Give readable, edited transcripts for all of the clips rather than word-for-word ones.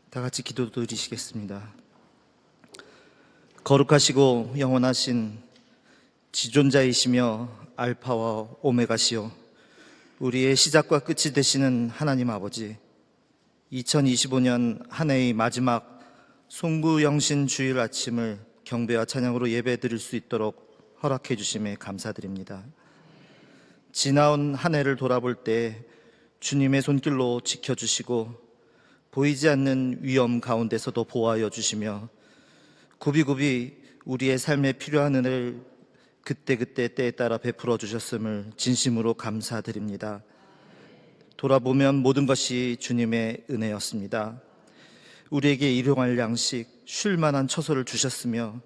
다 같이 기도 드리시겠습니다. 거룩하시고 영원하신 지존자이시며 알파와 오메가시요 우리의 시작과 끝이 되시는 하나님 아버지, 2025년 한 해의 마지막 송구영신 주일 아침을 경배와 찬양으로 예배드릴 수 있도록 허락해 주심에 감사드립니다. 지나온 한 해를 돌아볼 때 주님의 손길로 지켜주시고 보이지 않는 위험 가운데서도 보호하여 주시며 굽이굽이 우리의 삶에 필요한 은혜를 그때그때 때에 따라 베풀어 주셨음을 진심으로 감사드립니다. 돌아보면 모든 것이 주님의 은혜였습니다. 우리에게 일용할 양식, 쉴 만한 처소를 주셨으며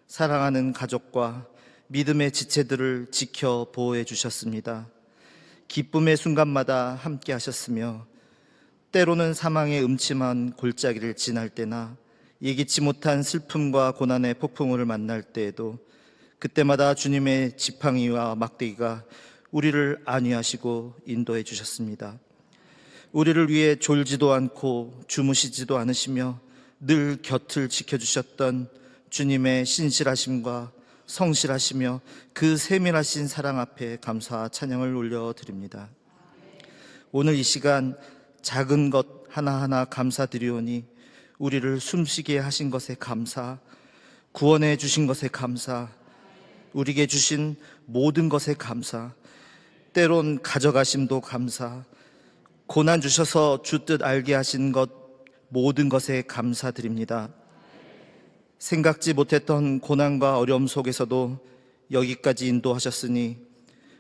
사랑하는 가족과 믿음의 지체들을 지켜 보호해 주셨습니다. 기쁨의 순간마다 함께 하셨으며 때로는 사망의 음침한 골짜기를 지날 때나 예기치 못한 슬픔과 고난의 폭풍우를 만날 때에도 그때마다 주님의 지팡이와 막대기가 우리를 안위하시고 인도해 주셨습니다. 우리를 위해 졸지도 않고 주무시지도 않으시며 늘 곁을 지켜주셨던 주님의 신실하심과 성실하시며 그 세밀하신 사랑 앞에 감사와 찬양을 올려드립니다. 오늘 이 시간 작은 것 하나하나 감사드리오니 우리를 숨쉬게 하신 것에 감사, 구원해 주신 것에 감사, 우리에게 주신 모든 것에 감사, 때론 가져가심도 감사, 고난 주셔서 주 뜻 알게 하신 것 모든 것에 감사드립니다. 생각지 못했던 고난과 어려움 속에서도 여기까지 인도하셨으니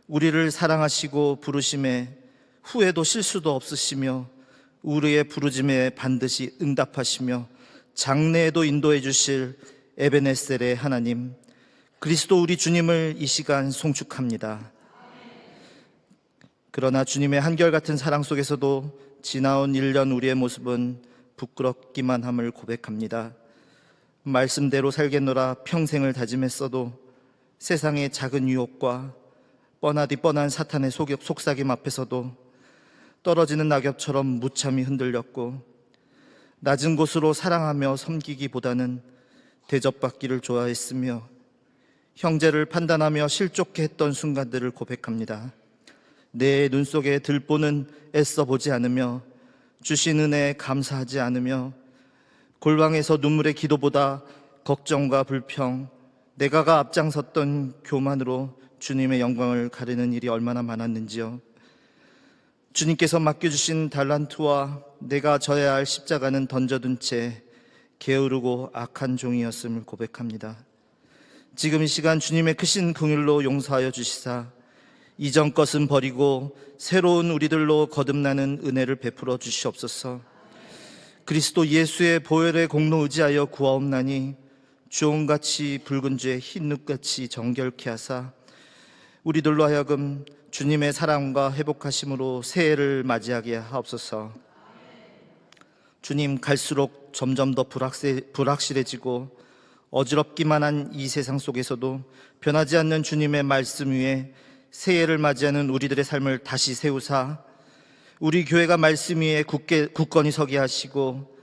우리를 사랑하시고 부르심에 후회도 실수도 없으시며 우리의 부르짐에 반드시 응답하시며 장래에도 인도해 주실 에베네셀의 하나님 그리스도 우리 주님을 이 시간 송축합니다. 그러나 주님의 한결같은 사랑 속에서도 지나온 1년 우리의 모습은 부끄럽기만 함을 고백합니다. 말씀대로 살겠노라 평생을 다짐했어도 세상의 작은 유혹과 뻔하디 뻔한 사탄의 속삭임 앞에서도 떨어지는 낙엽처럼 무참히 흔들렸고 낮은 곳으로 사랑하며 섬기기보다는 대접받기를 좋아했으며 형제를 판단하며 실족해 했던 순간들을 고백합니다. 내 눈 속에 들보는 애써 보지 않으며 주신 은혜에 감사하지 않으며 골방에서 눈물의 기도보다 걱정과 불평, 내가가 앞장섰던 교만으로 주님의 영광을 가리는 일이 얼마나 많았는지요. 주님께서 맡겨주신 달란트와 내가 져야 할 십자가는 던져둔 채 게으르고 악한 종이었음을 고백합니다. 지금 이 시간 주님의 크신 긍휼로 용서하여 주시사 이전 것은 버리고 새로운 우리들로 거듭나는 은혜를 베풀어 주시옵소서. 그리스도 예수의 보혈의 공로 의지하여 구하옵나니 주홍같이 붉은 죄 흰눈같이 정결케 하사 우리들로 하여금 주님의 사랑과 회복하심으로 새해를 맞이하게 하옵소서. 주님, 갈수록 점점 더 불확실해지고 어지럽기만 한 이 세상 속에서도 변하지 않는 주님의 말씀 위에 새해를 맞이하는 우리들의 삶을 다시 세우사 우리 교회가 말씀 위에 굳건히 서게 하시고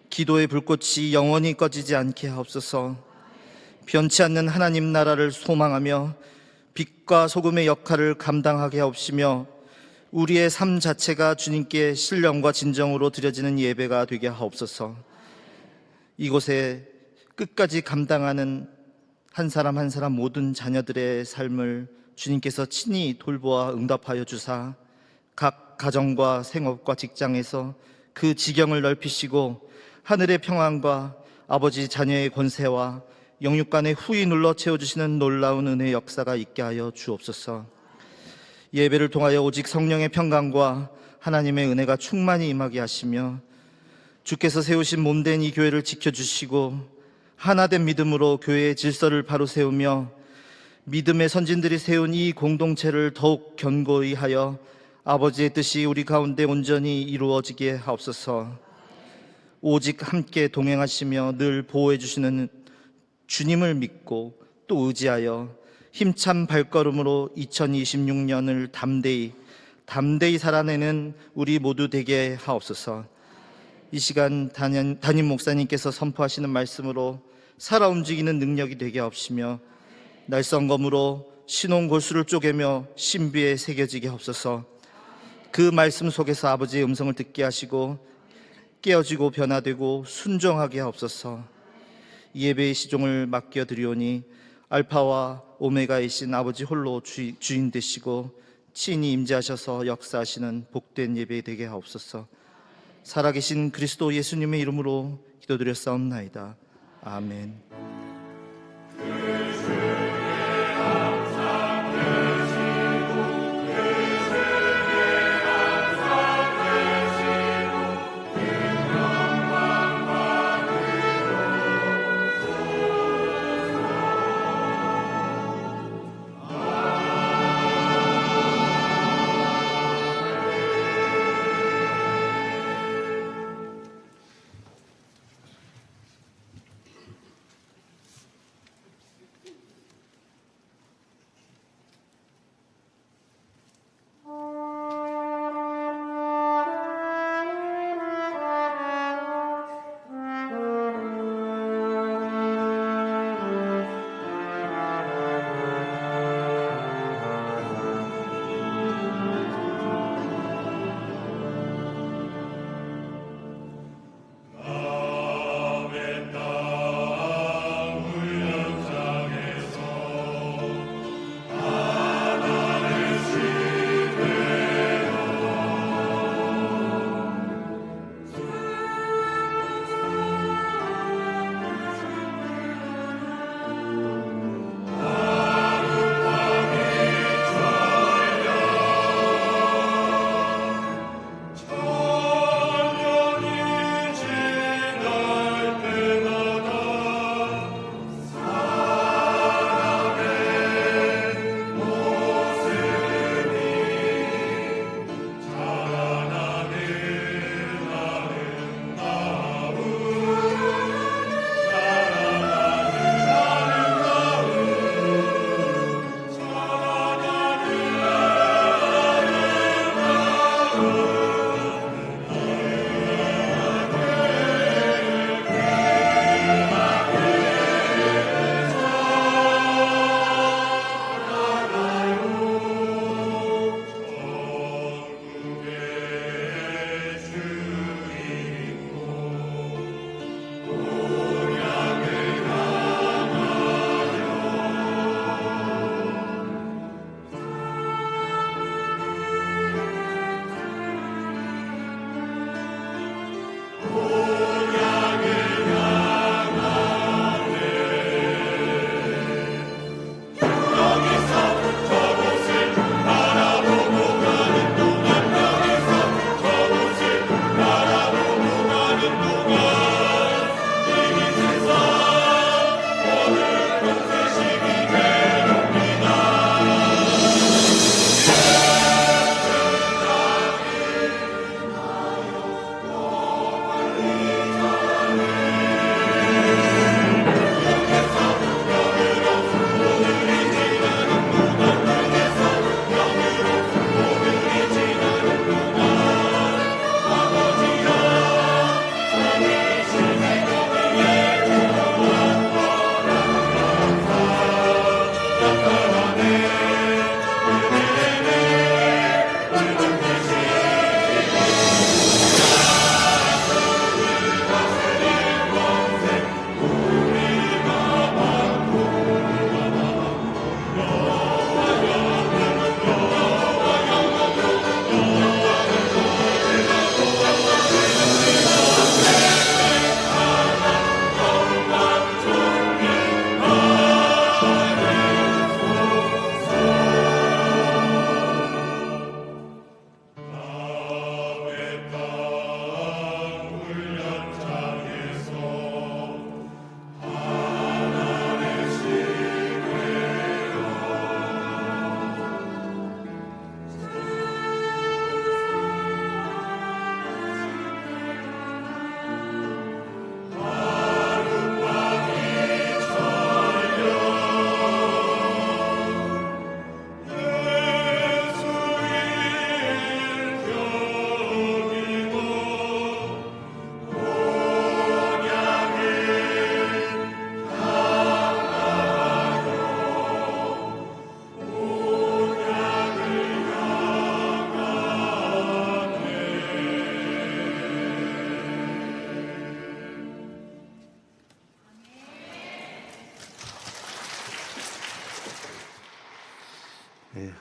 기도의 불꽃이 영원히 꺼지지 않게 하옵소서. 변치 않는 하나님 나라를 소망하며 빛과 소금의 역할을 감당하게 하옵시며 우리의 삶 자체가 주님께 신령과 진정으로 드려지는 예배가 되게 하옵소서. 이곳에 끝까지 감당하는 한 사람 한 사람 모든 자녀들의 삶을 주님께서 친히 돌보아 응답하여 주사 각 가정과 생업과 직장에서 그 지경을 넓히시고 하늘의 평안과 아버지 자녀의 권세와 영육간의 후히 눌러 채워주시는 놀라운 은혜의 역사가 있게 하여 주옵소서. 예배를 통하여 오직 성령의 평강과 하나님의 은혜가 충만히 임하게 하시며 주께서 세우신 몸된 이 교회를 지켜주시고 하나된 믿음으로 교회의 질서를 바로 세우며 믿음의 선진들이 세운 이 공동체를 더욱 견고히 하여 아버지의 뜻이 우리 가운데 온전히 이루어지게 하옵소서. 오직 함께 동행하시며 늘 보호해 주시는 주님을 믿고 또 의지하여 힘찬 발걸음으로 2026년을 담대히 살아내는 우리 모두 되게 하옵소서. 이 시간 담임 목사님께서 선포하시는 말씀으로 살아 움직이는 능력이 되게 하옵시며 날성검으로 신혼골수를 쪼개며 신비에 새겨지게 하옵소서. 그 말씀 속에서 아버지의 음성을 듣게 하시고 깨어지고 변화되고 순종하게 하옵소서. 이 예배의 시종을 맡겨드리오니 알파와 오메가이신 아버지 홀로 주인 되시고 친히 임재하셔서 역사하시는 복된 예배 되게 하옵소서. 살아계신 그리스도 예수님의 이름으로 기도드렸사옵나이다. 아멘.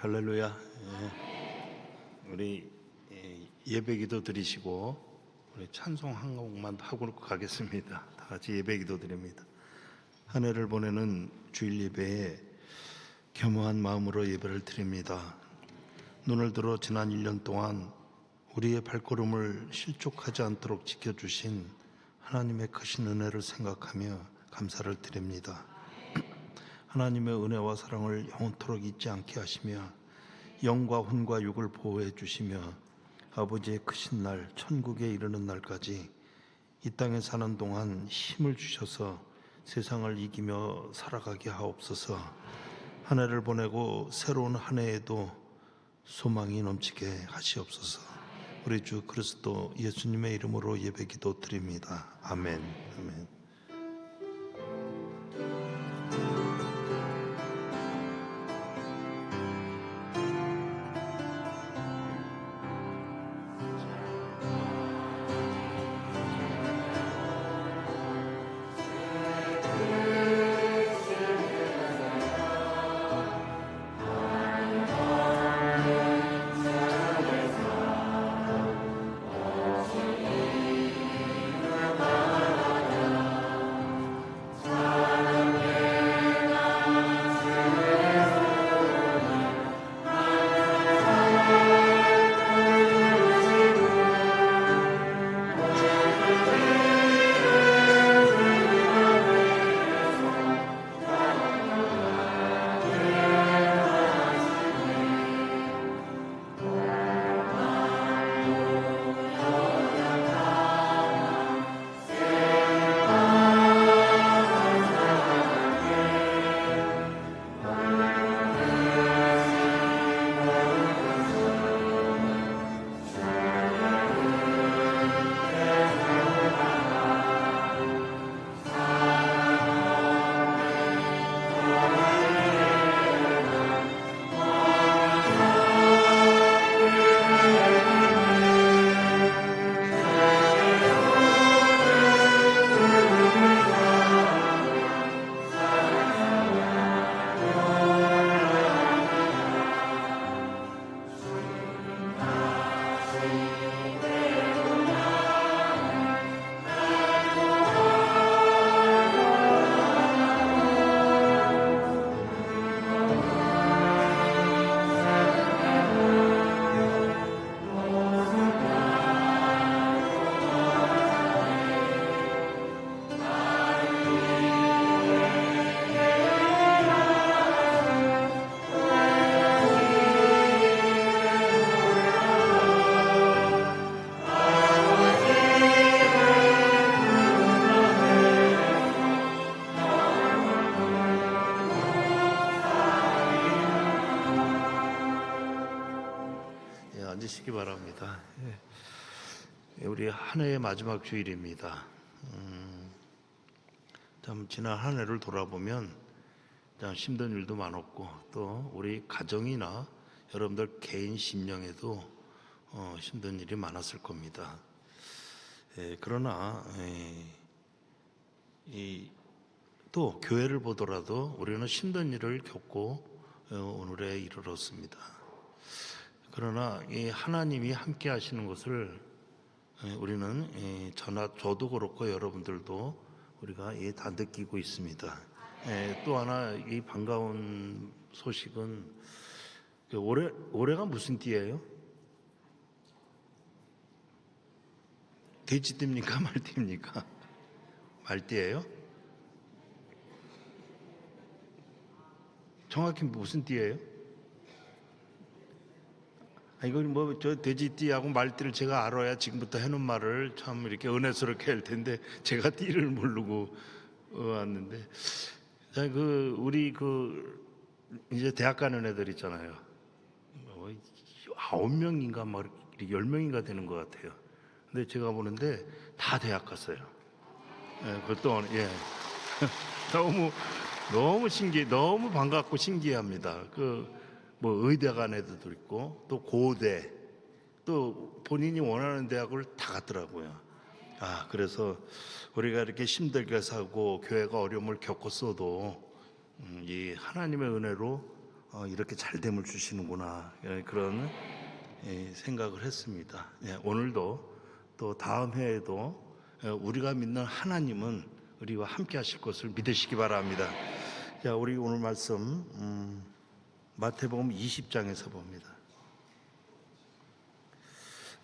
할렐루야. 우리 예배기도 드리시고 우리 찬송 한 곡만 하고 가겠습니다. 다 같이 예배기도 드립니다. 한 해를 보내는 주일 예배에 겸허한 마음으로 예배를 드립니다. 눈을 들어 지난 1년 동안 우리의 발걸음을 실족하지 않도록 지켜주신 하나님의 크신 은혜를 생각하며 감사를 드립니다. 하나님의 은혜와 사랑을 영원토록 잊지 않게 하시며 영과 혼과 육을 보호해 주시며 아버지의 크신 날 천국에 이르는 날까지 이 땅에 사는 동안 힘을 주셔서 세상을 이기며 살아가게 하옵소서. 한 해를 보내고 새로운 한 해에도 소망이 넘치게 하시옵소서. 우리 주 그리스도 예수님의 이름으로 예배기도 드립니다. 아멘. 아멘. 앉으시기 바랍니다. 우리 한 해의 마지막 주일입니다. 참 지난 한 해를 돌아보면 참 힘든 일도 많았고 또 우리 가정이나 여러분들 개인 심령에도 힘든 일이 많았을 겁니다. 그러나 또 교회를 보더라도 우리는 힘든 일을 겪고 오늘에 이르렀습니다. 그러나 이 하나님이 함께 하시는 것을 우리는 저도 그렇고 여러분들도 우리가 다 느끼고 있습니다. 또 하나 이 반가운 소식은 올해가 무슨 띠예요? 돼지띠입니까? 말띠입니까? 말띠예요? 정확히 무슨 띠예요? 이걸 저 돼지띠하고 말띠를 제가 알아야 지금부터 해놓은 말을 참 이렇게 은혜스럽게 할 텐데 제가 띠를 모르고 왔는데 우리 이제 대학 가는 애들 있잖아요. 9명인가 10명인가 되는 것 같아요. 근데 제가 보는데 다 대학 갔어요. 그것도 너무 너무 반갑고 신기합니다. 의대 간 애들도 있고 또 고대 또 본인이 원하는 대학을 다 갔더라고요. 그래서 우리가 이렇게 힘들게 살고 교회가 어려움을 겪었어도 이 하나님의 은혜로 이렇게 잘됨을 주시는구나, 그런 생각을 했습니다. 오늘도 또 다음 해에도 우리가 믿는 하나님은 우리와 함께 하실 것을 믿으시기 바랍니다. 자, 우리 오늘 말씀 마태복음 20장에서 봅니다.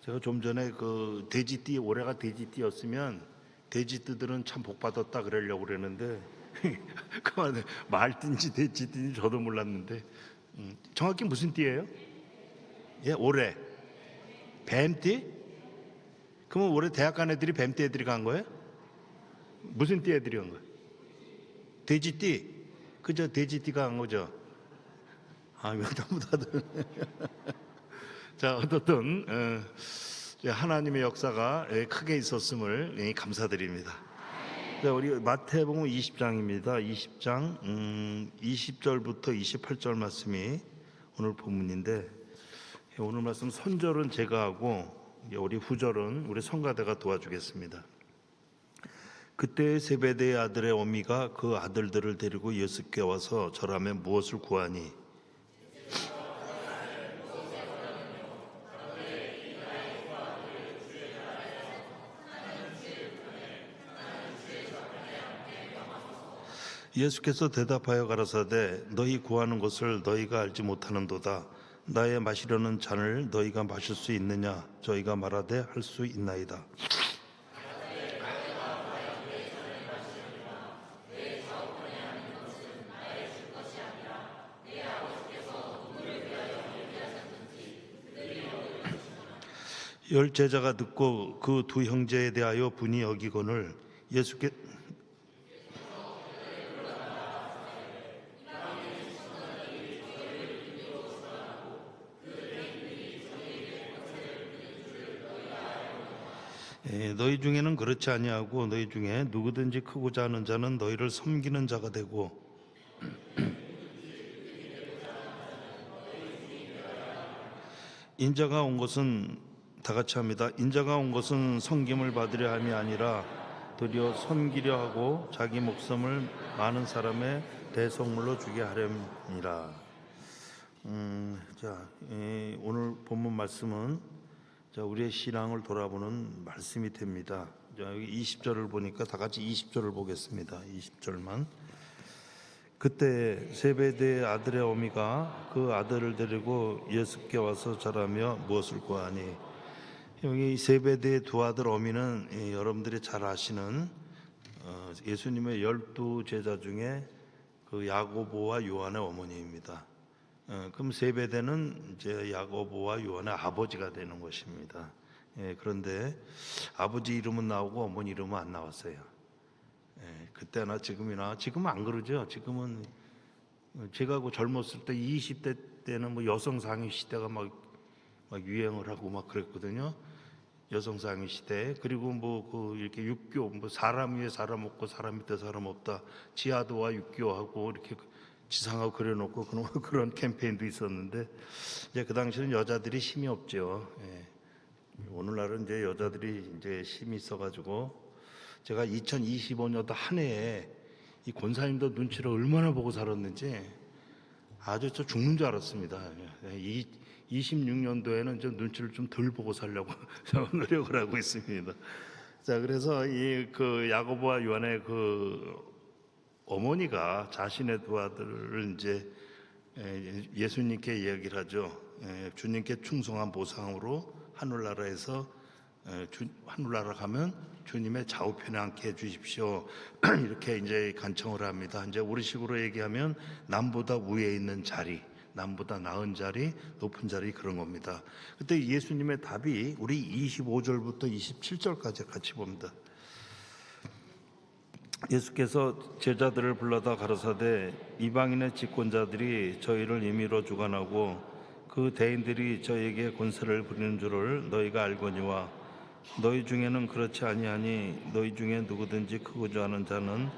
제가 좀 전에 그 돼지띠, 올해가 돼지띠였으면 돼지띠들은 참 복받았다 그러려고 그랬는데 그만해, 말띠인지 돼지띠인지 저도 몰랐는데 정확히 무슨 띠예요? 예, 올해 뱀띠? 그러면 올해 대학 간 애들이 뱀띠 애들이 간 거예요? 무슨 띠 애들이 간 거예요? 돼지띠. 그죠? 돼지띠가 간 거죠. 전부 다들. 자, 어떻든 하나님의 역사가 크게 있었음을 감사드립니다. 자, 우리 마태복음 20장입니다. 20장 20절부터 28절 말씀이 오늘 본문인데, 오늘 말씀 선절은 제가 하고 우리 후절은 우리 성가대가 도와주겠습니다. 그때 세베대의 아들의 어미가 그 아들들을 데리고 예수께 와서 절하며 무엇을 구하니? 예수께서 대답하여 가라사대 너희 구하는 것을 너희가 알지 못하는도다. 나의 마시려는 잔을 너희가 마실 수 있느냐? 저희가 말하되 할 수 있나이다. 열 제자가 듣고 그 두 형제에 대하여 분이 여기거늘 예수께 너희 중에는 그렇지 아니하고 너희 중에 누구든지 크고자 하는 자는 너희를 섬기는 자가 되고 인자가 온 것은 다 같이 합니다. 인자가 온 것은 섬김을 받으려 함이 아니라 도리어 섬기려 하고 자기 목숨을 많은 사람의 대속물로 주게 하렵니라. 오늘 본문 말씀은 우리의 신앙을 돌아보는 말씀이 됩니다. 여기 20절을 보니까 다 같이 20절을 보겠습니다. 20절만. 그때 세베대의 아들의 어미가 그 아들을 데리고 예수께 와서 절하며 무엇을 구하니? 여기 세베대의 두 아들 어미는 여러분들이 잘 아시는 예수님의 12 제자 중에 그 야고보와 요한의 어머니입니다. 그럼 세베대는 이제 야고보와 요한의 아버지가 되는 것입니다. 그런데 아버지 이름은 나오고 어머니 이름은 안 나왔어요. 그때나 지금이나, 지금은 안 그러죠. 지금은 제가 그 젊었을 때 20대 때는 뭐 여성 상위 시대가 막 유행을 하고 막 그랬거든요. 여성 상위 시대. 그리고 뭐 이렇게 육교, 뭐 사람 위에 사람 없고 사람 밑에 사람 없다. 지하도와 육교하고 이렇게 지상하고 그려놓고 그런 캠페인도 있었는데, 이제 그 당시에는 여자들이 힘이 없죠. 오늘날은 이제 여자들이 이제 힘이 있어가지고, 제가 2025년도 한 해에 이 권사님도 눈치를 얼마나 보고 살았는지 아주 저 죽는 줄 알았습니다. 26년도에는 좀 눈치를 좀 덜 보고 살려고 노력을 하고 있습니다. 자, 그래서 그 야고보와 요한의 그 어머니가 자신의 두 아들을 이제 예수님께 이야기를 하죠. 주님께 충성한 보상으로 하늘나라에서 하늘나라 가면 주님의 좌우편에 앉게 해주십시오. 이렇게 이제 간청을 합니다. 이제 우리식으로 얘기하면 남보다 위에 있는 자리, 남보다 나은 자리, 높은 자리, 그런 겁니다. 그때 예수님의 답이 우리 25절부터 27절까지 같이 봅니다. 예수께서 제자들을 불러다 가라사대 이방인의 집권자들이 저희를 임의로 주관하고 그 대인들이 저희에게 권세를 부리는 줄을 너희가 알거니와 너희 중에는 그렇지 아니하니 너희 중에 누구든지 크고자 하는 자는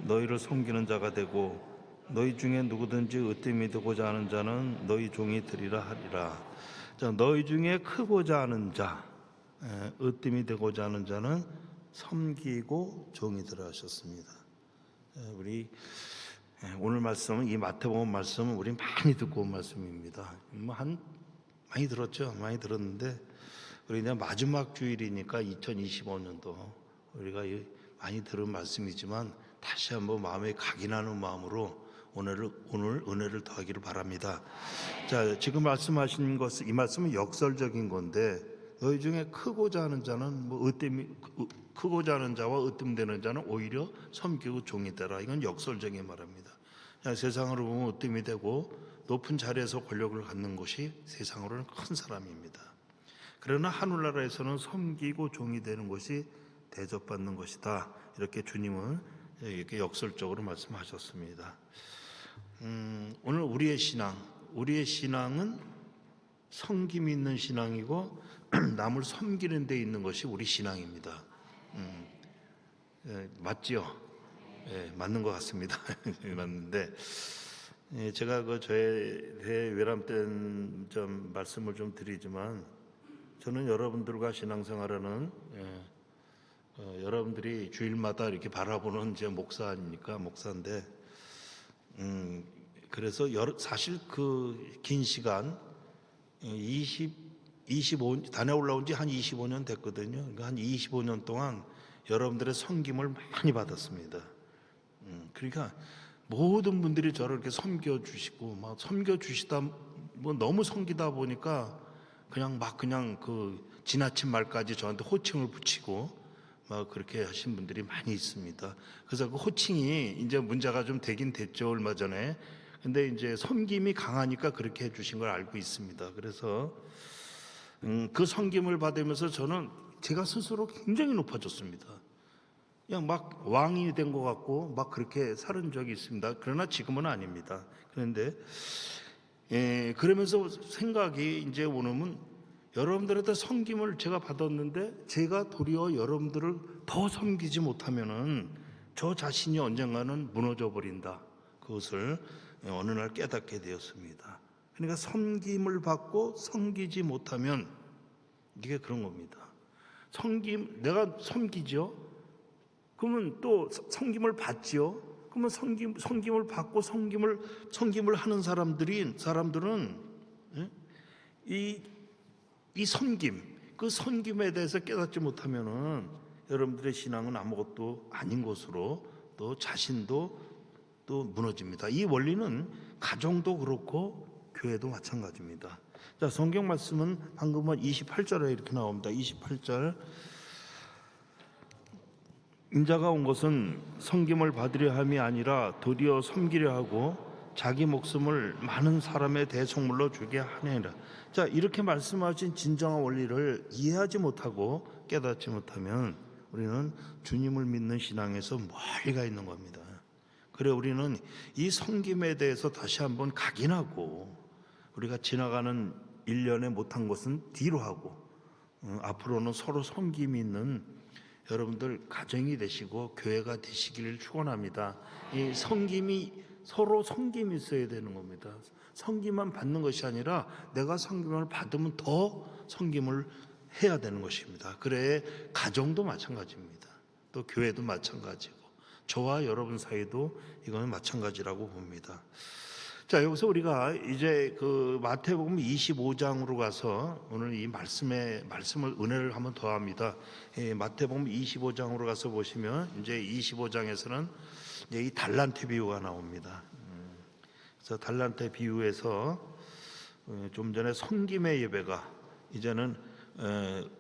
너희를 섬기는 자가 되고 너희 중에 누구든지 으뜸이 되고자 하는 자는 너희 종이 되리라 하리라. 자, 너희 중에 크고자 하는 자, 으뜸이 되고자 하는 자는 섬기고 종이 되라 하셨습니다. 우리 오늘 말씀은 이 마태복음 말씀은 우리 많이 듣고 온 말씀입니다. 많이 들었죠. 많이 들었는데 우리 이제 마지막 주일이니까 2025년도 우리가 많이 들은 말씀이지만 다시 한번 마음에 각인하는 마음으로 오늘 은혜를 더하기를 바랍니다. 자, 지금 말씀하신 이 말씀은 역설적인 건데 너희 중에 크고자 하는 자는 크고자 하는 자와 으뜸되는 자는 오히려 섬기고 종이 되라. 이건 역설적인 말입니다. 그냥 세상으로 보면 으뜸이 되고 높은 자리에서 권력을 갖는 것이 세상으로는 큰 사람입니다. 그러나 하늘나라에서는 섬기고 종이 되는 것이 대접받는 것이다. 이렇게 주님은 이렇게 역설적으로 말씀하셨습니다. 오늘 우리의 신앙은 섬김이 있는 신앙이고 남을 섬기는 데 있는 것이 우리 신앙입니다. 맞지요? 맞는 것 같습니다. 맞는데 제가 저의 외람 때 좀 말씀을 좀 드리지만 저는 여러분들과 신앙생활하는 여러분들이 주일마다 이렇게 바라보는 이제 목사인데 그래서 사실 그 긴 시간 25 단에 올라온 지 한 25년 됐거든요. 그러니까 한 25년 동안 여러분들의 섬김을 많이 받았습니다. 그러니까 모든 분들이 저를 이렇게 섬겨주시고 막 섬겨주시다 뭐 너무 섬기다 보니까 그냥 그 지나친 말까지 저한테 호칭을 붙이고 막 그렇게 하신 분들이 많이 있습니다. 그래서 그 호칭이 이제 문제가 좀 되긴 됐죠, 얼마 전에. 근데 이제 섬김이 강하니까 그렇게 해주신 걸 알고 있습니다. 그래서 그 섬김을 받으면서 저는 제가 스스로 굉장히 높아졌습니다. 그냥 막 왕이 된 것 같고 막 그렇게 살은 적이 있습니다. 그러나 지금은 아닙니다. 그런데 그러면서 생각이 이제 오늘은 여러분들한테 섬김을 제가 받았는데 제가 도리어 여러분들을 더 섬기지 못하면은 저 자신이 언젠가는 무너져 버린다. 그것을 어느 날 깨닫게 되었습니다. 그러니까 섬김을 받고 섬기지 못하면 이게 그런 겁니다. 내가 섬기죠. 그러면 또 섬김을 받지요. 그러면 섬김을 받고 섬김을 하는 사람들은 이 섬김, 그 섬김에 대해서 깨닫지 못하면은 여러분들의 신앙은 아무것도 아닌 것으로 또 자신도 또 무너집니다. 이 원리는 가정도 그렇고 교회도 마찬가지입니다. 자, 성경 말씀은 방금 28절에 이렇게 나옵니다. 28절. 인자가 온 것은 섬김을 받으려 함이 아니라 도리어 섬기려 하고 자기 목숨을 많은 사람의 대속물로 주게 하느니라. 자, 이렇게 말씀하신 진정한 원리를 이해하지 못하고 깨닫지 못하면 우리는 주님을 믿는 신앙에서 멀리 가 있는 겁니다. 그래 우리는 이 섬김에 대해서 다시 한번 각인하고 우리가 지나가는 1년에 못한 것은 뒤로 하고 앞으로는 서로 섬김이 있는 여러분들 가정이 되시고 교회가 되시기를 축원합니다. 이 서로 섬김이 있어야 되는 겁니다. 섬김만 받는 것이 아니라 내가 섬김을 받으면 더 섬김을 해야 되는 것입니다. 그래 가정도 마찬가지입니다. 또 교회도 마찬가지고 저와 여러분 사이도 이거는 마찬가지라고 봅니다. 자, 여기서 우리가 이제 그 마태복음 25장으로 가서 오늘 이 말씀을 은혜를 한번 더합니다. 마태복음 25장으로 가서 보시면 이제 25장에서는 이제 이 달란트 비유가 나옵니다. 그래서 달란트 비유에서 좀 전에 섬김의 예배가 이제는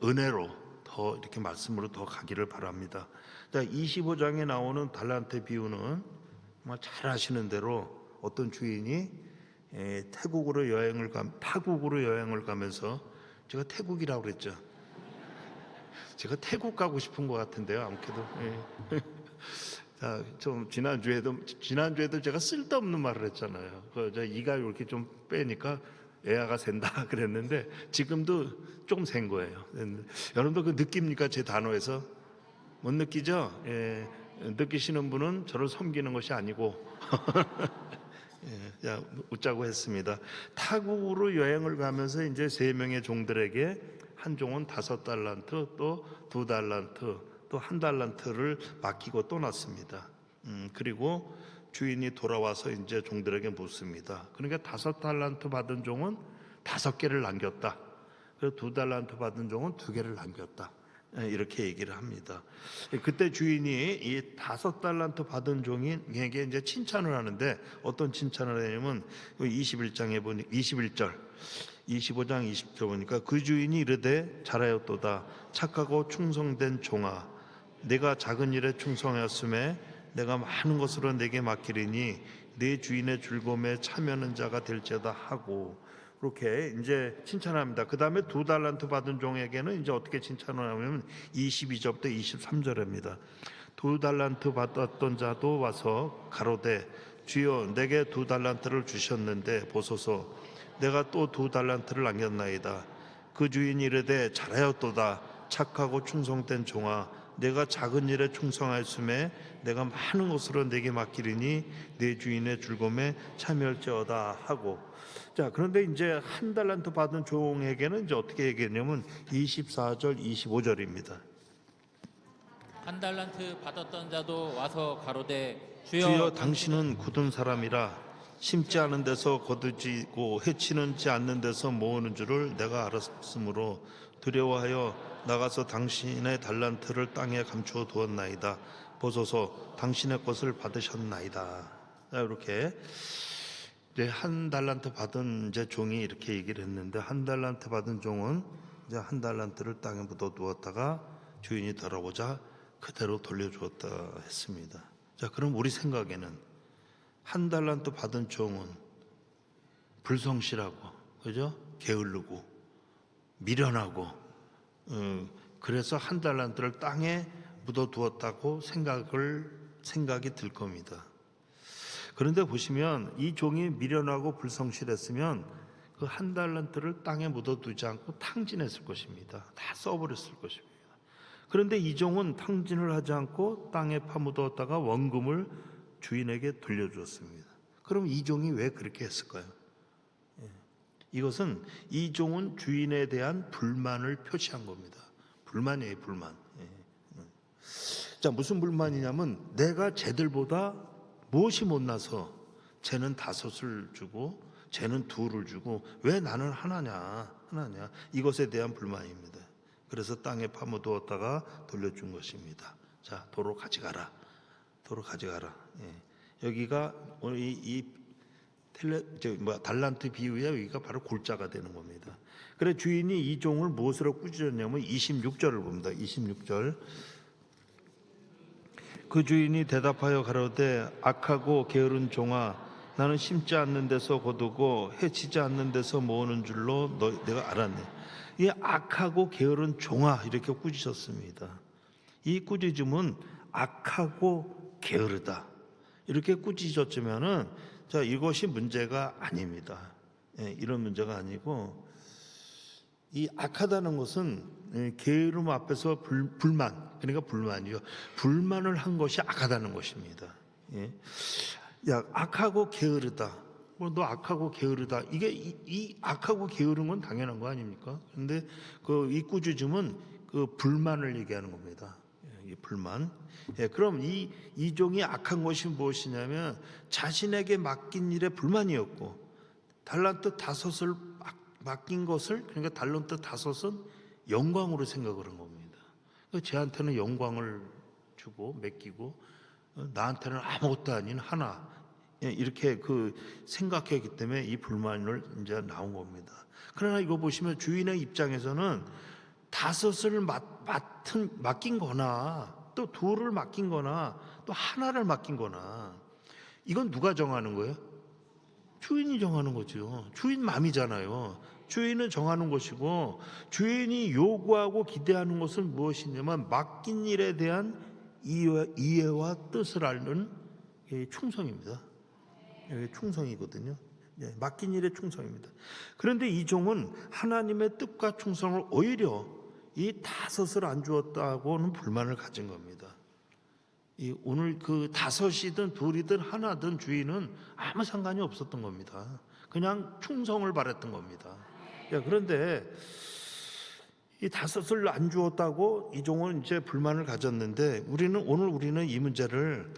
은혜로 더 이렇게 말씀으로 더 가기를 바랍니다. 자, 25장에 나오는 달란트 비유는 정말 잘 아시는 대로 어떤 주인이 타국으로 여행을 가면서 제가 태국이라고 그랬죠. 제가 태국 가고 싶은 것 같은데요. 아무래도 자, 좀 지난주에도 제가 쓸데없는 말을 했잖아요. 이가 이렇게 좀 빼니까 애아가 샌다 그랬는데 지금도 조금 센 거예요. 여러분도 그 느낍니까? 제 단어에서 못 느끼죠? 느끼시는 분은 저를 섬기는 것이 아니고 웃자고 했습니다. 타국으로 여행을 가면서 이제 3명의 종들에게 한 종은 5달란트, 또 2달란트, 또 1달란트를 맡기고 떠났습니다. 그리고 주인이 돌아와서 이제 종들에게 묻습니다. 그러니까 5달란트 받은 종은 5개를 남겼다. 그리고 2달란트 받은 종은 2개를 남겼다. 이렇게 얘기를 합니다. 그때 주인이 이 5달란트 받은 종에게 이제 칭찬을 하는데, 어떤 칭찬을 하냐면 21장에 보니 21절 25장 20절 보니까, 그 주인이 이르되 잘하였도다 착하고 충성된 종아, 내가 작은 일에 충성하였음에 내가 많은 것으로 내게 맡기리니 내 주인의 즐거움에 참여하는 자가 될지어다 하고, 그렇게 이제 칭찬합니다. 그 다음에 2달란트 받은 종에게는 이제 어떻게 칭찬을 하냐면 22절부터 23절입니다. 2달란트 받았던 자도 와서 가로되 주여 내게 2달란트를 주셨는데 보소서 내가 또 2달란트를 남겼나이다. 그 주인이 이르되 잘하였도다 착하고 충성된 종아, 내가 작은 일에 충성하였음에 내가 많은 것으로 내게 맡기리니 내 주인의 즐거움에 참여할지어다 하고, 자, 그런데 이제 1달란트 받은 종에게는 이제 어떻게 얘기했냐면 24절 25절입니다. 1달란트 받았던 자도 와서 가로되 주여 당신은 굳은 사람이라 심지 않은 데서 거두지고 해치는지 않는 데서 모으는 줄을 내가 알았으므로 두려워하여 나가서 당신의 달란트를 땅에 감추어 두었나이다. 보소서 당신의 것을 받으셨나이다. 이렇게 이제 1달란트 받은 이제 종이 이렇게 얘기를 했는데, 1달란트 받은 종은 이제 1달란트를 땅에 묻어 두었다가 주인이 돌아오자 그대로 돌려주었다 했습니다. 자, 그럼 우리 생각에는 1달란트 받은 종은 불성실하고, 그죠? 게으르고 미련하고, 그래서 1달란트를 땅에 묻어 두었다고 생각이 들 겁니다. 그런데 보시면 이 종이 미련하고 불성실했으면 그 1달란트를 땅에 묻어두지 않고 탕진했을 것입니다. 다 써버렸을 것입니다. 그런데 이 종은 탕진을 하지 않고 땅에 파묻었다가 원금을 주인에게 돌려주었습니다. 그럼 이 종이 왜 그렇게 했을까요? 이것은 이 종은 주인에 대한 불만을 표시한 겁니다. 불만이에요, 불만. 자, 무슨 불만이냐면 내가 쟤들보다 무엇이 못나서 쟤는 5을 주고 쟤는 2를 주고 왜 나는 하나냐, 이것에 대한 불만입니다. 그래서 땅에 파묻었다가 돌려준 것입니다. 자, 도로 가져가라. 여기가 오늘 이 달란트 비유에 여기가 바로 골자가 되는 겁니다. 그래 주인이 이 종을 무엇으로 꾸짖었냐면 26절을 봅니다. 26절. 그 주인이 대답하여 가로되 악하고 게으른 종아, 나는 심지 않는 데서 거두고 해치지 않는 데서 모으는 줄로 내가 알았네. 이 악하고 게으른 종아, 이렇게 꾸짖었습니다. 이 꾸짖음은 악하고 게으르다 이렇게 꾸짖었지만은, 자, 이것이 문제가 아닙니다. 이런 문제가 아니고, 이 악하다는 것은 게으름 앞에서 불만, 그러니까 불만이요. 불만을 한 것이 악하다는 것입니다. 야, 악하고 게으르다. 너 악하고 게으르다. 이게 이 악하고 게으른 건 당연한 거 아닙니까? 그런데 이 꾸짖음은 그 불만을 얘기하는 겁니다. 이 불만. 그럼 이 종이 악한 것이 무엇이냐면 자신에게 맡긴 일에 불만이었고, 달란트 5을 맡긴 것을, 그러니까 달란트 5은 영광으로 생각을 한 겁니다. 쟤한테는 영광을 주고 맡기고 나한테는 아무것도 아닌 하나, 이렇게 생각했기 때문에 이 불만을 이제 나온 겁니다. 그러나 이거 보시면 주인의 입장에서는 5을 맡긴 거나 또 2를 맡긴 거나 또 하나를 맡긴 거나, 이건 누가 정하는 거예요? 주인이 정하는 거죠. 주인 맘이잖아요. 주인은 정하는 것이고, 주인이 요구하고 기대하는 것은 무엇이냐면 맡긴 일에 대한 이해와 뜻을 아는 충성입니다. 충성이거든요. 맡긴 일에 충성입니다. 그런데 이 종은 하나님의 뜻과 충성을 오히려 이 5을 안 주었다고는 불만을 가진 겁니다. 오늘 그 5이든 2이든 하나든 주인은 아무 상관이 없었던 겁니다. 그냥 충성을 바랬던 겁니다. 그런데 이 5을 안 주었다고 이 종은 이제 불만을 가졌는데, 오늘 우리는 이 문제를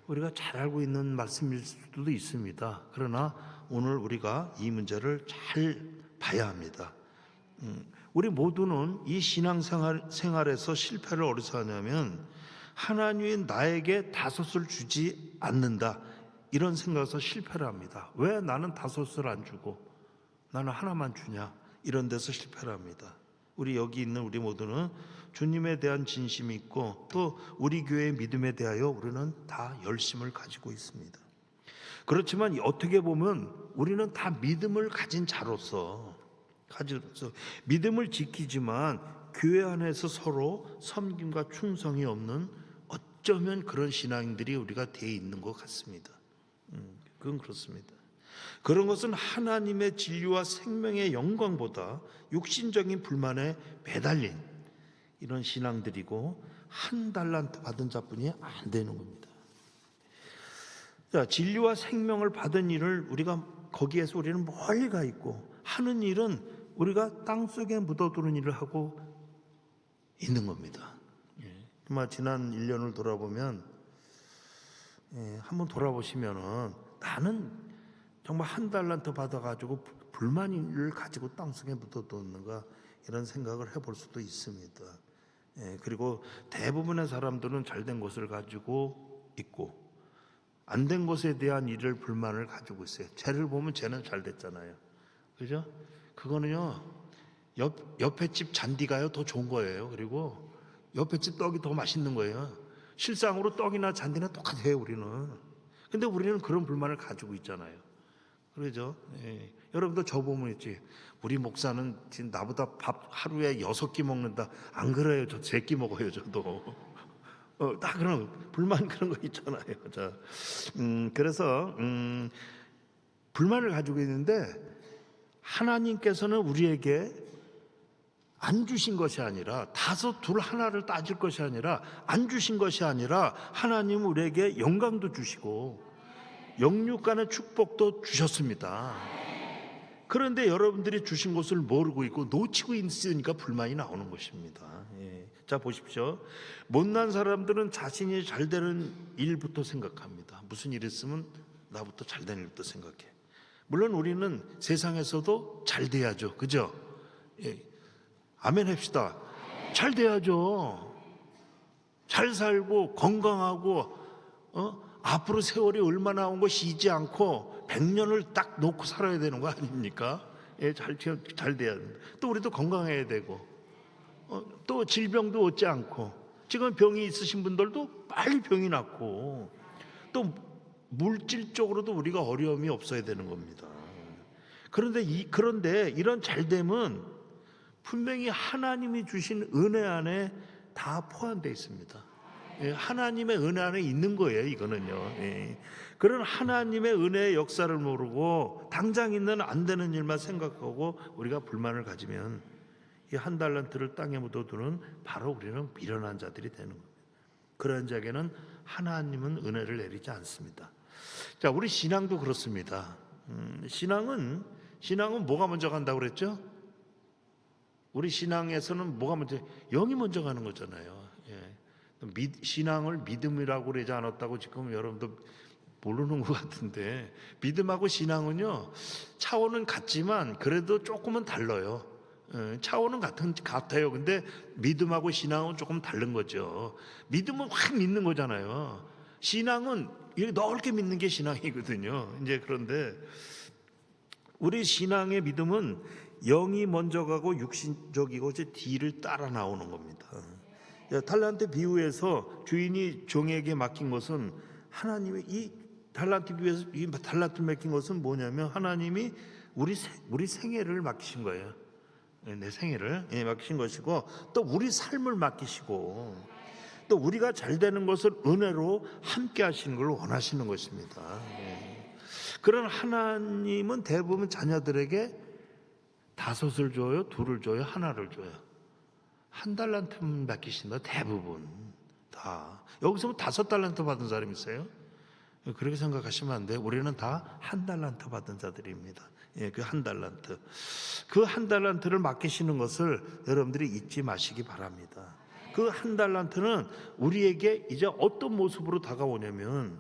우리가 잘 알고 있는 말씀일 수도 있습니다. 그러나 오늘 우리가 이 문제를 잘 봐야 합니다. 우리 모두는 이 신앙생활에서 실패를 어디서 하냐면 하나님이 나에게 다섯을 주지 않는다 이런 생각에서 실패를 합니다. 왜 나는 다섯을 안 주고 나는 하나만 주냐 이런 데서 실패를 합니다. 우리 여기 있는 우리 모두는 주님에 대한 진심이 있고 또 우리 교회의 믿음에 대하여 우리는 다 열심을 가지고 있습니다. 그렇지만 어떻게 보면 우리는 다 믿음을 가진 자로서 믿음을 지키지만 교회 안에서 서로 섬김과 충성이 없는 어쩌면 그런 신앙인들이 우리가 되어 있는 것 같습니다. 그건 그렇습니다. 그런 것은 하나님의 진리와 생명의 영광보다 육신적인 불만에 매달린 이런 신앙들이고 한 달란트 받은 자뿐이 안 되는 겁니다. 자, 진리와 생명을 받은 일을 우리가 거기에서 우리는 멀리 가 있고 하는 일은 우리가 땅속에 묻어두는 일을 하고 있는 겁니다. 정말 지난 1년을 돌아보면 한번 돌아보시면은 나는 정말 한 달란트 받아가지고 불만을 가지고 땅속에 묻어두는가 이런 생각을 해볼 수도 있습니다. 그리고 대부분의 사람들은 잘된 것을 가지고 있고 안 된 것에 대한 일을 불만을 가지고 있어요. 쟤를 보면 쟤는 잘 됐잖아요. 그죠? 그거는요 옆에 집 잔디가요 더 좋은 거예요. 그리고 옆에 집 떡이 더 맛있는 거예요. 실상으로 떡이나 잔디나 똑같아요 우리는. 근데 우리는 그런 불만을 가지고 있잖아요. 그러죠? 여러분도 저 보면 있지. 우리 목사는 지금 나보다 밥 하루에 6끼 먹는다. 안 그래요? 저 3끼 먹어요 저도. 다 그런 불만 그런 거 있잖아요. 자, 그래서 불만을 가지고 있는데 하나님께서는 우리에게 안 주신 것이 아니라 다섯 둘 하나를 따질 것이 아니라 안 주신 것이 아니라 하나님은 우리에게 영광도 주시고 영육간의 축복도 주셨습니다. 그런데 여러분들이 주신 것을 모르고 있고 놓치고 있으니까 불만이 나오는 것입니다. 자 보십시오. 못난 사람들은 자신이 잘 되는 일부터 생각합니다. 무슨 일 있으면 나부터 잘 되는 일부터 생각해. 물론 우리는 세상에서도 잘 돼야죠. 그죠? 아멘 합시다. 잘 돼야죠. 잘 살고 건강하고 앞으로 세월이 얼마 나온 거 쉬지 않고 100년을 딱 놓고 살아야 되는 거 아닙니까? 잘 돼야 된다. 또 우리도 건강해야 되고 또 질병도 얻지 않고 지금 병이 있으신 분들도 빨리 병이 낫고 또 물질적으로도 우리가 어려움이 없어야 되는 겁니다. 그런데 이런 잘됨은 분명히 하나님이 주신 은혜 안에 다 포함되어 있습니다. 하나님의 은혜 안에 있는 거예요. 이거는요. 그런 하나님의 은혜의 역사를 모르고 당장 있는 안 되는 일만 생각하고 우리가 불만을 가지면 이 한 달란트를 땅에 묻어두는 바로 우리는 미련한 자들이 되는 겁니다. 그런 자에게는 하나님은 은혜를 내리지 않습니다. 자, 우리 신앙도 그렇습니다. 신앙은 뭐가 먼저 간다고 그랬죠? 우리 신앙에서는 뭐가 먼저? 영이 먼저 가는 거잖아요. 신앙을 믿음이라고 그러지 않았다고 지금 여러분도 모르는 것 같은데 믿음하고 신앙은요 차원은 같지만 그래도 조금은 달라요. 차원은 같아요. 근데 믿음하고 신앙은 조금 다른 거죠. 믿음은 확 믿는 거잖아요. 신앙은 이렇게 넓게 믿는 게 신앙이거든요. 이제 그런데 우리 신앙의 믿음은 영이 먼저 가고 육신적이고 이제 뒤를 따라 나오는 겁니다. 달란트 비유에서 주인이 종에게 맡긴 것은 하나님이 이 달란트 비유에서 이 달란트를 맡긴 것은 뭐냐면 하나님이 우리 생애를 맡기신 거예요. 내 생애를 맡기신 것이고 또 우리 삶을 맡기시고 또 우리가 잘 되는 것을 은혜로 함께 하시는 걸 원하시는 것입니다. 그런 하나님은 대부분 자녀들에게 5을 줘요, 2을 줘요, 1를 줘요. 한 달란트만 맡기신다. 대부분 다. 여기서 5달란트 받은 사람이 있어요? 그렇게 생각하시면 안 돼요. 우리는 다 한 달란트 받은 자들입니다. 그 한 달란트. 그 한 달란트를 맡기시는 것을 여러분들이 잊지 마시기 바랍니다. 그 한 달란트는 우리에게 이제 어떤 모습으로 다가오냐면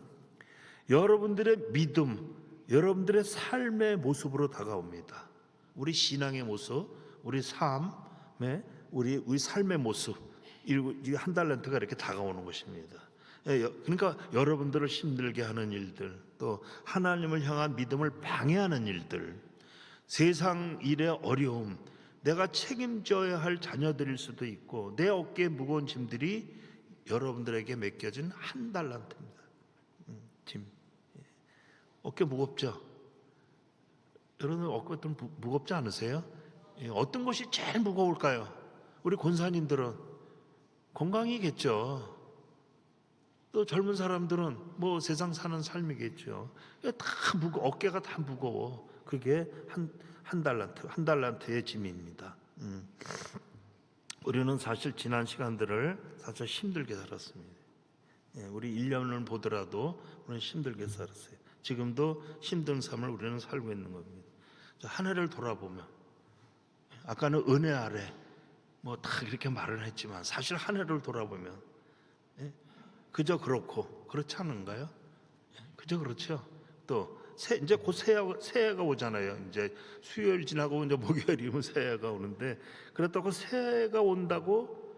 여러분들의 믿음, 여러분들의 삶의 모습으로 다가옵니다. 우리 신앙의 모습, 우리 삶의 우리 삶의 모습, 이 한 달란트가 이렇게 다가오는 것입니다. 그러니까 여러분들을 힘들게 하는 일들, 또 하나님을 향한 믿음을 방해하는 일들, 세상 일의 어려움, 내가 책임져야 할 자녀들일 수도 있고 내 어깨에 무거운 짐들이 여러분들에게 맡겨진 한 달란트입니다. 짐. 어깨 무겁죠? 여러분 어깨 좀 무겁지 않으세요? 어떤 것이 제일 무거울까요? 우리 권사님들은 건강이겠죠. 또 젊은 사람들은 뭐 세상 사는 삶이겠죠. 어깨가 다 무거워. 그게 한 달란트의 짐입니다. 우리는 사실 지난 시간들을 사실 힘들게 살았습니다. 우리 1년을 보더라도 우리는 힘들게 살았어요. 지금도 힘든 삶을 우리는 살고 있는 겁니다. 한 해를 돌아보면, 아까는 은혜 아래 뭐 다 이렇게 말을 했지만 사실 한 해를 돌아보면 그저 그렇고 그렇지 않은가요? 그저 그렇죠. 또 이제 곧 새해가 오잖아요. 이제 수요일 지나고 이제 목요일이면 새해가 오는데, 그렇다고 새해가 온다고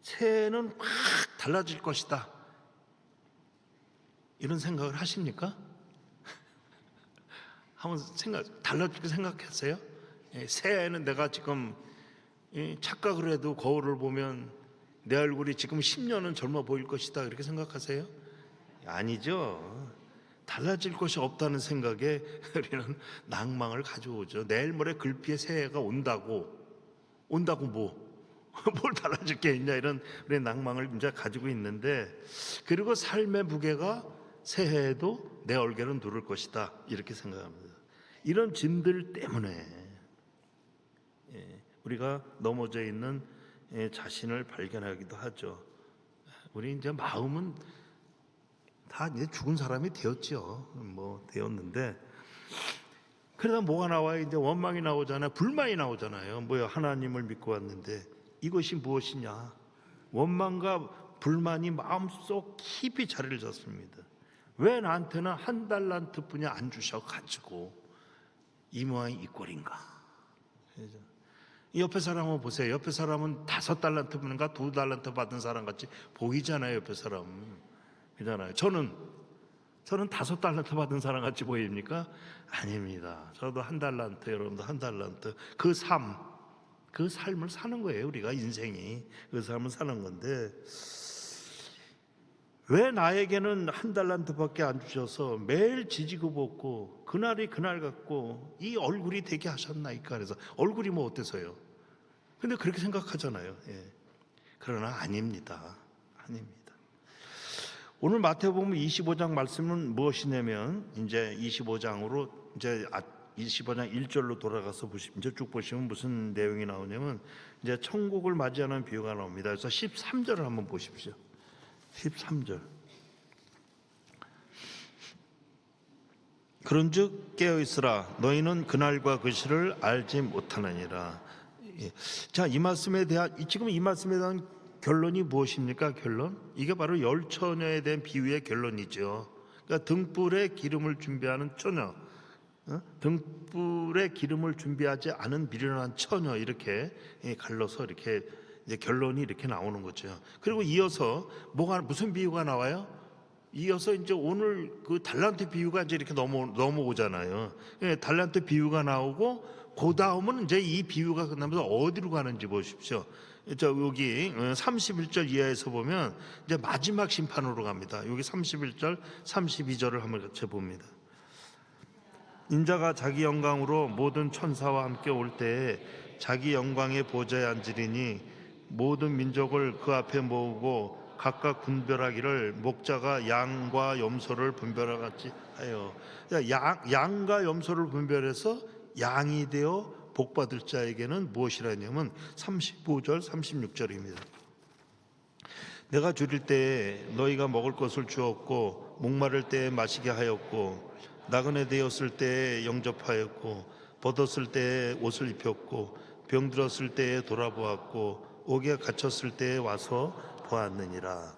새해는 확 달라질 것이다, 이런 생각을 하십니까? 한번 달라질 생각했어요? 새해에는 내가 지금 착각을 해도 거울을 보면 내 얼굴이 지금 10년은 젊어 보일 것이다, 이렇게 생각하세요? 아니죠. 달라질 것이 없다는 생각에 우리는 낭망을 가져오죠. 내일 모레 글피에 새해가 온다고 뭐 뭘 달라질 게 있냐, 이런 우리의 낭망을 이제 가지고 있는데, 그리고 삶의 무게가 새해에도 내 얼굴은 누를 것이다, 이렇게 생각합니다. 이런 짐들 때문에 우리가 넘어져 있는 자신을 발견하기도 하죠. 우리 이제 마음은 다 이제 죽은 사람이 되었죠. 뭐 되었는데, 그러다 뭐가 나와요? 이제 원망이 나오잖아요. 불만이 나오잖아요. 뭐야, 하나님을 믿고 왔는데 이것이 무엇이냐? 원망과 불만이 마음속 깊이 자리를 잡습니다. 왜 나한테는 한 달란트뿐이 안 주셔가지고 이 모양이 이 꼴인가? 옆에 사람은 보세요. 옆에 사람은 5달란트인가 2달란트 받은 사람 같이 보이잖아요. 옆에 사람은. 그잖아요. 저는 5달란트 받은 사람 같이 보입니까? 아닙니다. 저도 한 달란트, 여러분도 한 달란트. 그 삶을 사는 거예요. 우리가 인생이 그 삶을 사는 건데, 왜 나에게는 한 달란트밖에 안 주셔서 매일 지지고 볶고 그날이 그날 같고 이 얼굴이 되게 하셨나이까? 그래서 얼굴이 뭐 어때서요? 근데 그렇게 생각하잖아요. 그러나 아닙니다. 오늘 마태복음 25장 말씀은 무엇이냐면, 이제 25장으로 이제 25장 1절로 돌아가서 이제 쭉 보시면 무슨 내용이 나오냐면, 이제 천국을 맞이하는 비유가 나옵니다. 그래서 13절을 한번 보십시오. 13절. 그런즉 깨어 있으라, 너희는 그날과 그 시를 알지 못하느니라. 자, 이 말씀에 대한 결론이 무엇입니까? 결론? 이게 바로 열 처녀에 대한 비유의 결론이죠. 그러니까 등불에 기름을 준비하는 처녀, 등불에 기름을 준비하지 않은 미련한 처녀, 이렇게 갈라서 이렇게 이제 결론이 이렇게 나오는 거죠. 그리고 이어서 무슨 비유가 나와요? 이어서 이제 오늘 그 달란트 비유가 이제 이렇게 넘어오잖아요. 달란트 비유가 나오고, 그 다음은 이제 이 비유가 끝나면서 어디로 가는지 보십시오. 여기 31절 이하에서 보면 이제 마지막 심판으로 갑니다. 여기 31절, 32절을 한번 같이 봅니다. 인자가 자기 영광으로 모든 천사와 함께 올 때에 자기 영광의 보좌에 앉으리니 모든 민족을 그 앞에 모으고 각각 분별하기를 목자가 양과 염소를 분별하같이 하여. 양과 염소를 분별해서 양이 되어 복받을 자에게는 무엇이라냐면 35절 36절입니다. 내가 줄일 때에 너희가 먹을 것을 주었고, 목마를 때에 마시게 하였고, 나그네 되었을 때에 영접하였고, 벗었을 때에 옷을 입혔고, 병들었을 때에 돌아보았고, 옥에 갇혔을 때에 와서 보았느니라.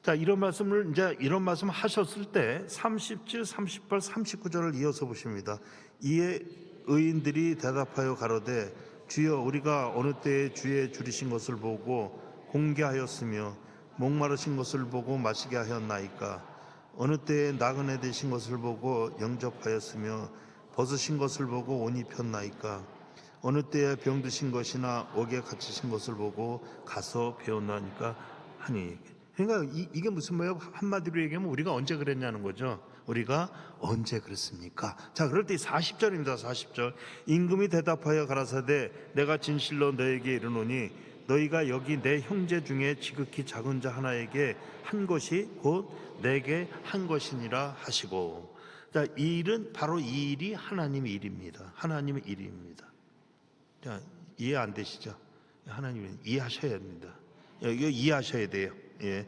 자, 이런 말씀 하셨을 때 37, 38, 39절을 이어서 보십니다. 이에 의인들이 대답하여 가로되 주여 우리가 어느 때에 주의 줄이신 것을 보고 공개하였으며 목마르신 것을 보고 마시게 하였나이까? 어느 때에 나그네 되신 것을 보고 영접하였으며 벗으신 것을 보고 옷 입혔나이까? 어느 때에 병드신 것이나 옥에 갇히신 것을 보고 가서 배웠나니까 하니. 그러니까 이게 무슨 말이에요? 한마디로 얘기하면 우리가 언제 그랬냐는 거죠. 우리가 언제 그랬습니까? 자, 그럴 때 40절입니다. 40절. 임금이 대답하여 가라사대 내가 진실로 너에게 이르노니 너희가 여기 내 형제 중에 지극히 작은 자 하나에게 한 것이 곧 내게 한 것이니라 하시고. 자, 이 일은 바로 이 일이 하나님의 일입니다. 하나님의 일입니다. 자, 이해 안 되시죠? 하나님은 이해하셔야 합니다. 이거 이해하셔야 돼요. 예.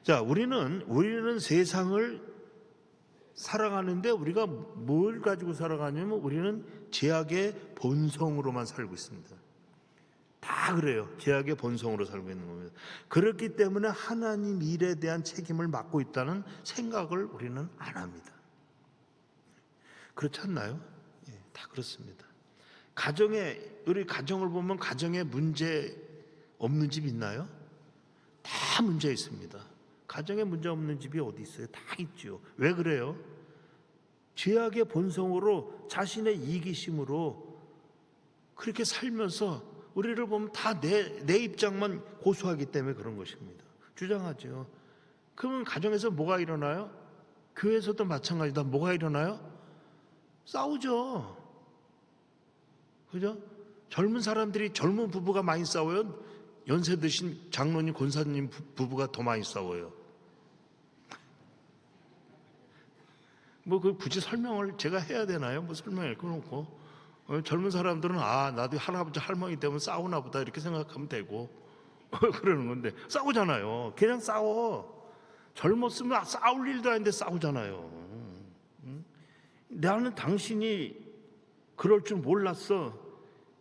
자, 우리는 세상을 살아가는데 우리가 뭘 가지고 살아가냐면 우리는 죄악의 본성으로만 살고 있습니다. 다 그래요. 죄악의 본성으로 살고 있는 겁니다. 그렇기 때문에 하나님 일에 대한 책임을 맡고 있다는 생각을 우리는 안 합니다. 그렇지 않나요? 예, 다 그렇습니다. 우리 가정을 보면 가정에 문제 없는 집 있나요? 다 문제 있습니다. 가정에 문제 없는 집이 어디 있어요? 다 있죠. 왜 그래요? 죄악의 본성으로 자신의 이기심으로 그렇게 살면서 우리를 보면 다 내 입장만 고수하기 때문에 그런 것입니다. 주장하죠. 그러면 가정에서 뭐가 일어나요? 교회에서도 마찬가지다. 뭐가 일어나요? 싸우죠. 그죠? 젊은 부부가 많이 싸워요? 연세 드신 장로님, 권사님 부부가 더 많이 싸워요. 그 굳이 설명을 제가 해야 되나요? 설명을 끊어놓고 젊은 사람들은 나도 할아버지 할머니 때문에 싸우나 보다 이렇게 생각하면 되고 그러는 건데 싸우잖아요. 그냥 싸워. 젊었으면 싸울 일도 아닌데 싸우잖아요. 나는 당신이 그럴 줄 몰랐어.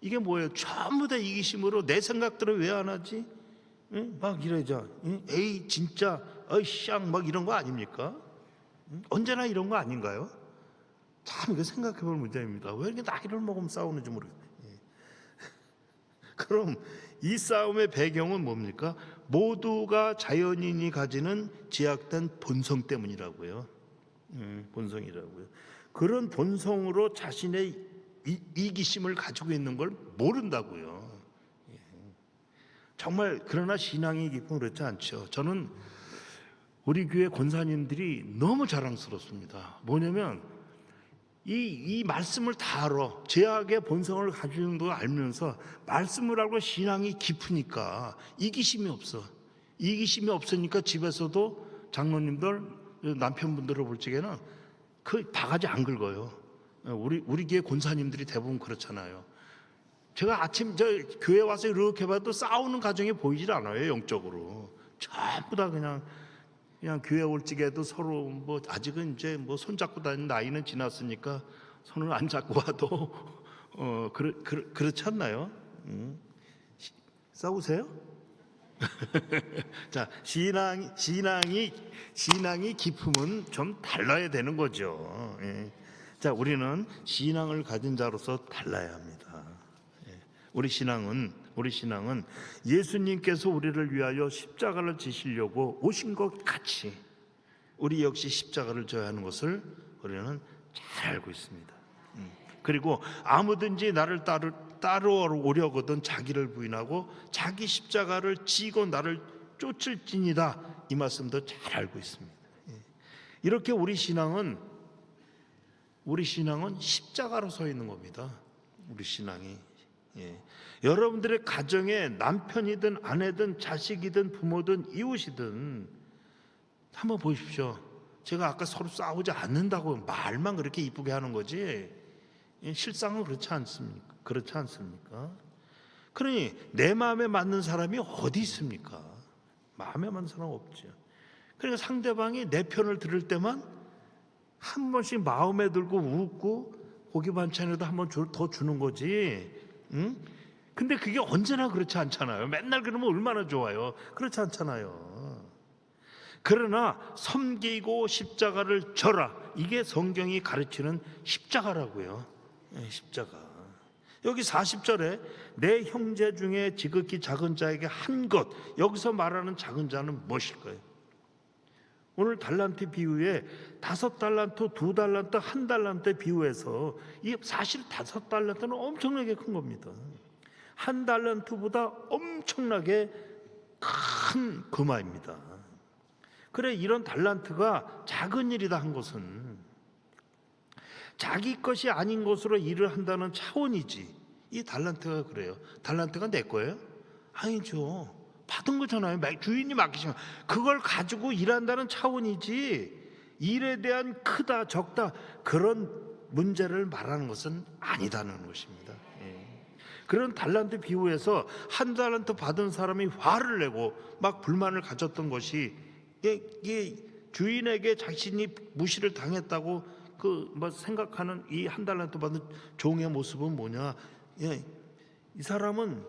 이게 뭐예요? 전부 다 이기심으로 내 생각들을 왜 안 하지? 막 이러자. 에이 진짜 어이쌍 막 이런 거 아닙니까? 언제나 이런 거 아닌가요? 참 이거 생각해 볼 문제입니다. 왜 이렇게 나이를 먹으면 싸우는지 모르겠어요. 그럼 이 싸움의 배경은 뭡니까? 모두가 자연인이 가지는 제약된 본성 때문이라고요. 본성이라고요. 그런 본성으로 자신의 이기심을 가지고 있는 걸 모른다고요. 정말 그러나 신앙이 깊으면 그렇지 않죠. 저는 우리 교회 권사님들이 너무 자랑스럽습니다. 뭐냐면 이 말씀을 다 알아. 죄악의 본성을 가지고 있는 걸 알면서 말씀을 알고 신앙이 깊으니까 이기심이 없어. 이기심이 없으니까 집에서도 장로님들, 남편분들을 볼 적에는 그 바가지 안 긁어요. 우리 교회 권사님들이 대부분 그렇잖아요. 제가 아침 교회 와서 이렇게 봐도 싸우는 가정이 보이질 않아요. 영적으로 전부 다 그냥 교회 올 적에도 서로 아직은 이제 손잡고 다니는 나이는 지났으니까 손을 안 잡고 와도 그렇지 않나요? 싸우세요? 자, 신앙이 깊으면 좀 달라야 되는 거죠. 예. 자, 우리는 신앙을 가진 자로서 달라야 합니다. 예. 우리 신앙은 예수님께서 우리를 위하여 십자가를 지시려고 오신 것 같이 우리 역시 십자가를 져야 하는 것을 우리는 잘 알고 있습니다. 그리고 아무든지 나를 따라오려거든 자기를 부인하고 자기 십자가를 지고 나를 쫓을지니라, 이 말씀도 잘 알고 있습니다. 이렇게 우리 신앙은 십자가로 서 있는 겁니다. 우리 신앙이. 여러분들의 가정에 남편이든 아내든 자식이든 부모든 이웃이든 한번 보십시오. 제가 아까 서로 싸우지 않는다고 말만 그렇게 이쁘게 하는 거지 실상은 그렇지 않습니까? 그러니 내 마음에 맞는 사람이 어디 있습니까? 마음에 맞는 사람 없죠. 그러니까 상대방이 내 편을 들을 때만 한 번씩 마음에 들고 웃고 고기 반찬이라도 한 번 더 주는 거지. 근데 그게 언제나 그렇지 않잖아요. 맨날 그러면 얼마나 좋아요. 그렇지 않잖아요. 그러나 섬기고 십자가를 져라, 이게 성경이 가르치는 십자가라고요. 십자가. 여기 40절에 내 형제 중에 지극히 작은 자에게 한 것, 여기서 말하는 작은 자는 무엇일까요? 오늘 달란트 비유에 5달란트, 2달란트, 1달란트 비유해서 이 사실 5달란트는 엄청나게 큰 겁니다. 1달란트보다 엄청나게 큰 금화입니다. 그래, 이런 달란트가 작은 일이다 한 것은 자기 것이 아닌 것으로 일을 한다는 차원이지. 이 달란트가 그래요. 달란트가 내 거예요? 아니죠. 받은 거잖아요. 주인이 맡기신 거. 그걸 가지고 일한다는 차원이지, 일에 대한 크다 적다 그런 문제를 말하는 것은 아니다는 것입니다. 그런 달란트 비유에서 1달란트 받은 사람이 화를 내고 막 불만을 가졌던 것이, 이게 주인에게 자신이 무시를 당했다고 생각하는 이 1달란트 받은 종의 모습은 뭐냐? 이 사람은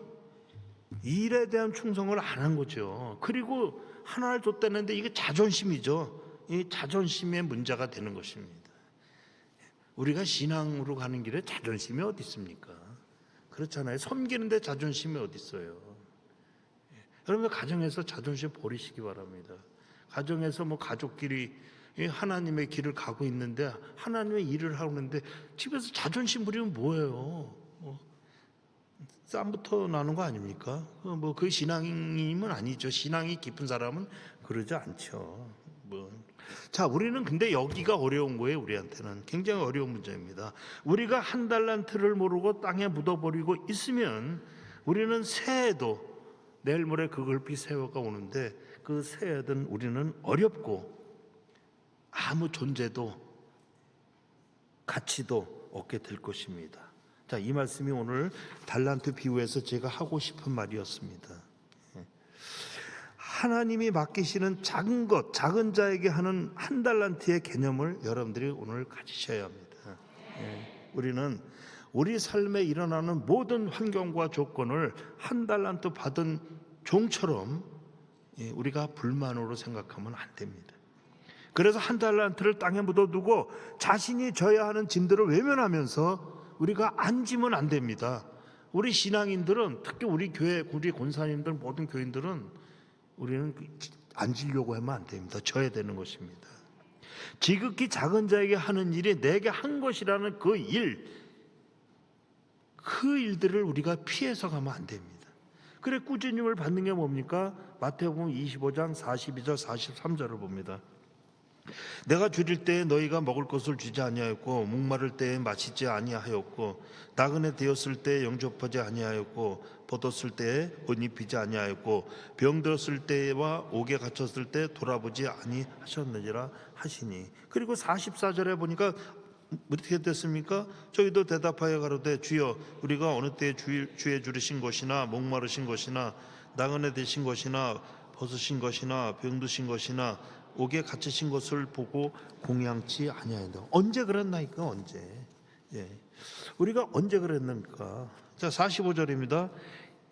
일에 대한 충성을 안 한 거죠. 그리고 하나를 줬다는데 이게 자존심이죠. 이 자존심의 문제가 되는 것입니다. 우리가 신앙으로 가는 길에 자존심이 어디 있습니까? 그렇잖아요. 섬기는데 자존심이 어디 있어요? 여러분들 가정에서 자존심 버리시기 바랍니다. 가정에서 가족끼리 하나님의 길을 가고 있는데, 하나님의 일을 하고 있는데 집에서 자존심 부리면 뭐예요? 쌈부터 나는 거 아닙니까? 그 신앙이면 아니죠. 신앙이 깊은 사람은 그러지 않죠. 자, 우리는 근데 여기가 어려운 거예요. 우리한테는 굉장히 어려운 문제입니다. 우리가 1달란트를 모르고 땅에 묻어버리고 있으면 우리는 새해도 내일 모레 그 글피 새해가 오는데 그 새해든 우리는 어렵고 아무 존재도 가치도 없게 될 것입니다. 자, 이 말씀이 오늘 달란트 비유에서 제가 하고 싶은 말이었습니다. 하나님이 맡기시는 작은 것, 작은 자에게 하는 1달란트의 개념을 여러분들이 오늘 가지셔야 합니다. 우리는 우리 삶에 일어나는 모든 환경과 조건을 1달란트 받은 종처럼 우리가 불만으로 생각하면 안 됩니다. 그래서 1달란트를 땅에 묻어두고 자신이 져야 하는 짐들을 외면하면서 우리가 안 지면 안 됩니다. 우리 신앙인들은, 특히 우리 교회, 우리 권사님들, 모든 교인들은 우리는 안 지려고 하면 안 됩니다. 져야 되는 것입니다. 지극히 작은 자에게 하는 일이 내게 한 것이라는 그 일들을 우리가 피해서 가면 안 됩니다. 그래, 꾸준힘을 받는 게 뭡니까? 마태복음 25장 42절 43절을 봅니다. 내가 줄일 때에 너희가 먹을 것을 주지 아니하였고, 목마를 때에 마시지 아니하였고, 나그네 되었을 때에 영접하지 아니하였고, 벗었을 때에 옷 입히지 아니하였고, 병들었을 때와 옥에 갇혔을 때 돌아보지 아니하셨느니라 하시니. 그리고 44절에 보니까 어떻게 됐습니까? 저희도 대답하여 가로되 주여, 우리가 어느 때에 주의 줄이신 것이나 목마르신 것이나 나그네 되신 것이나 벗으신 것이나 병드신 것이나 옥에 갇히신 것을 보고 공양치 아니하였다. 언제 그랬나이까? 언제? 우리가 언제 그랬는가? 자, 45절입니다.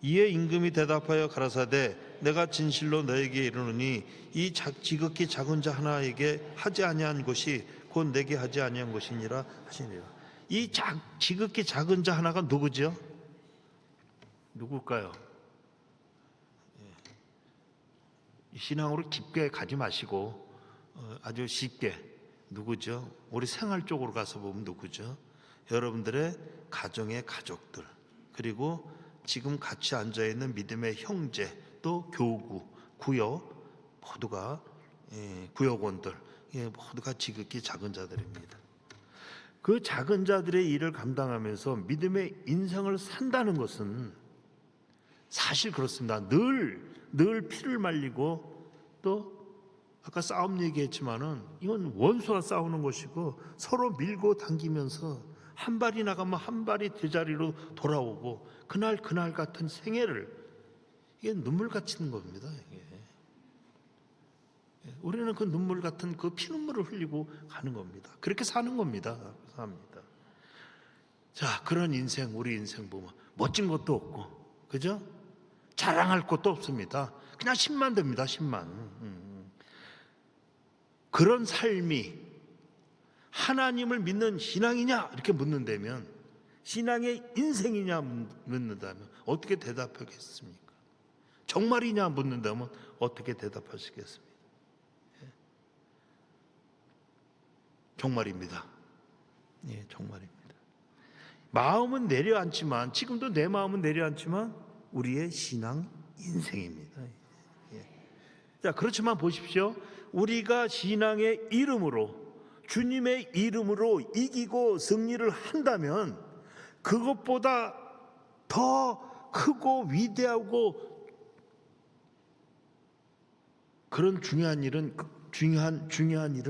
이에 임금이 대답하여 가라사대 내가 진실로 너에게 이르노니 이 지극히 작은 자 하나에게 하지 아니한 것이 곧 내게 하지 아니한 것이니라 하시니라. 이 지극히 작은 자 하나가 누구죠? 누굴까요? 신앙으로 깊게 가지 마시고 아주 쉽게, 누구죠? 우리 생활 쪽으로 가서 보면 누구죠? 여러분들의 가정의 가족들, 그리고 지금 같이 앉아있는 믿음의 형제, 또 교구, 구역, 모두가 구역원들, 모두가 지극히 작은 자들입니다. 그 작은 자들의 일을 감당하면서 믿음의 인생을 산다는 것은 사실 그렇습니다. 늘 피를 말리고, 또 아까 싸움 얘기했지만은 이건 원수와 싸우는 것이고, 서로 밀고 당기면서 한 발이 나가면 한 발이 제자리로 돌아오고, 그날 같은 생애를, 이게 눈물 갇히는 겁니다. 이게. 우리는 그 눈물 같은 그 피눈물을 흘리고 가는 겁니다. 그렇게 사는 겁니다. 삽니다. 자, 그런 인생, 우리 인생 보면 멋진 것도 없고, 그죠? 자랑할 것도 없습니다. 그냥 10만 됩니다. 10만. 그런 삶이 하나님을 믿는 신앙이냐 이렇게 묻는다면, 신앙의 인생이냐 묻는다면 어떻게 대답하겠습니까? 정말이냐 묻는다면 어떻게 대답하시겠습니까? 정말입니다. 예, 정말입니다. 마음은 내려앉지만, 지금도 내 마음은 내려앉지만 우리의 신앙 인생입니다. 예. 자, 그렇지만 보십시오. 우리가 신앙의 이름으로, 주님의 이름으로 이기고 승리를 한다면 그것보다 더 크고 위대하고 그런 중요한 일은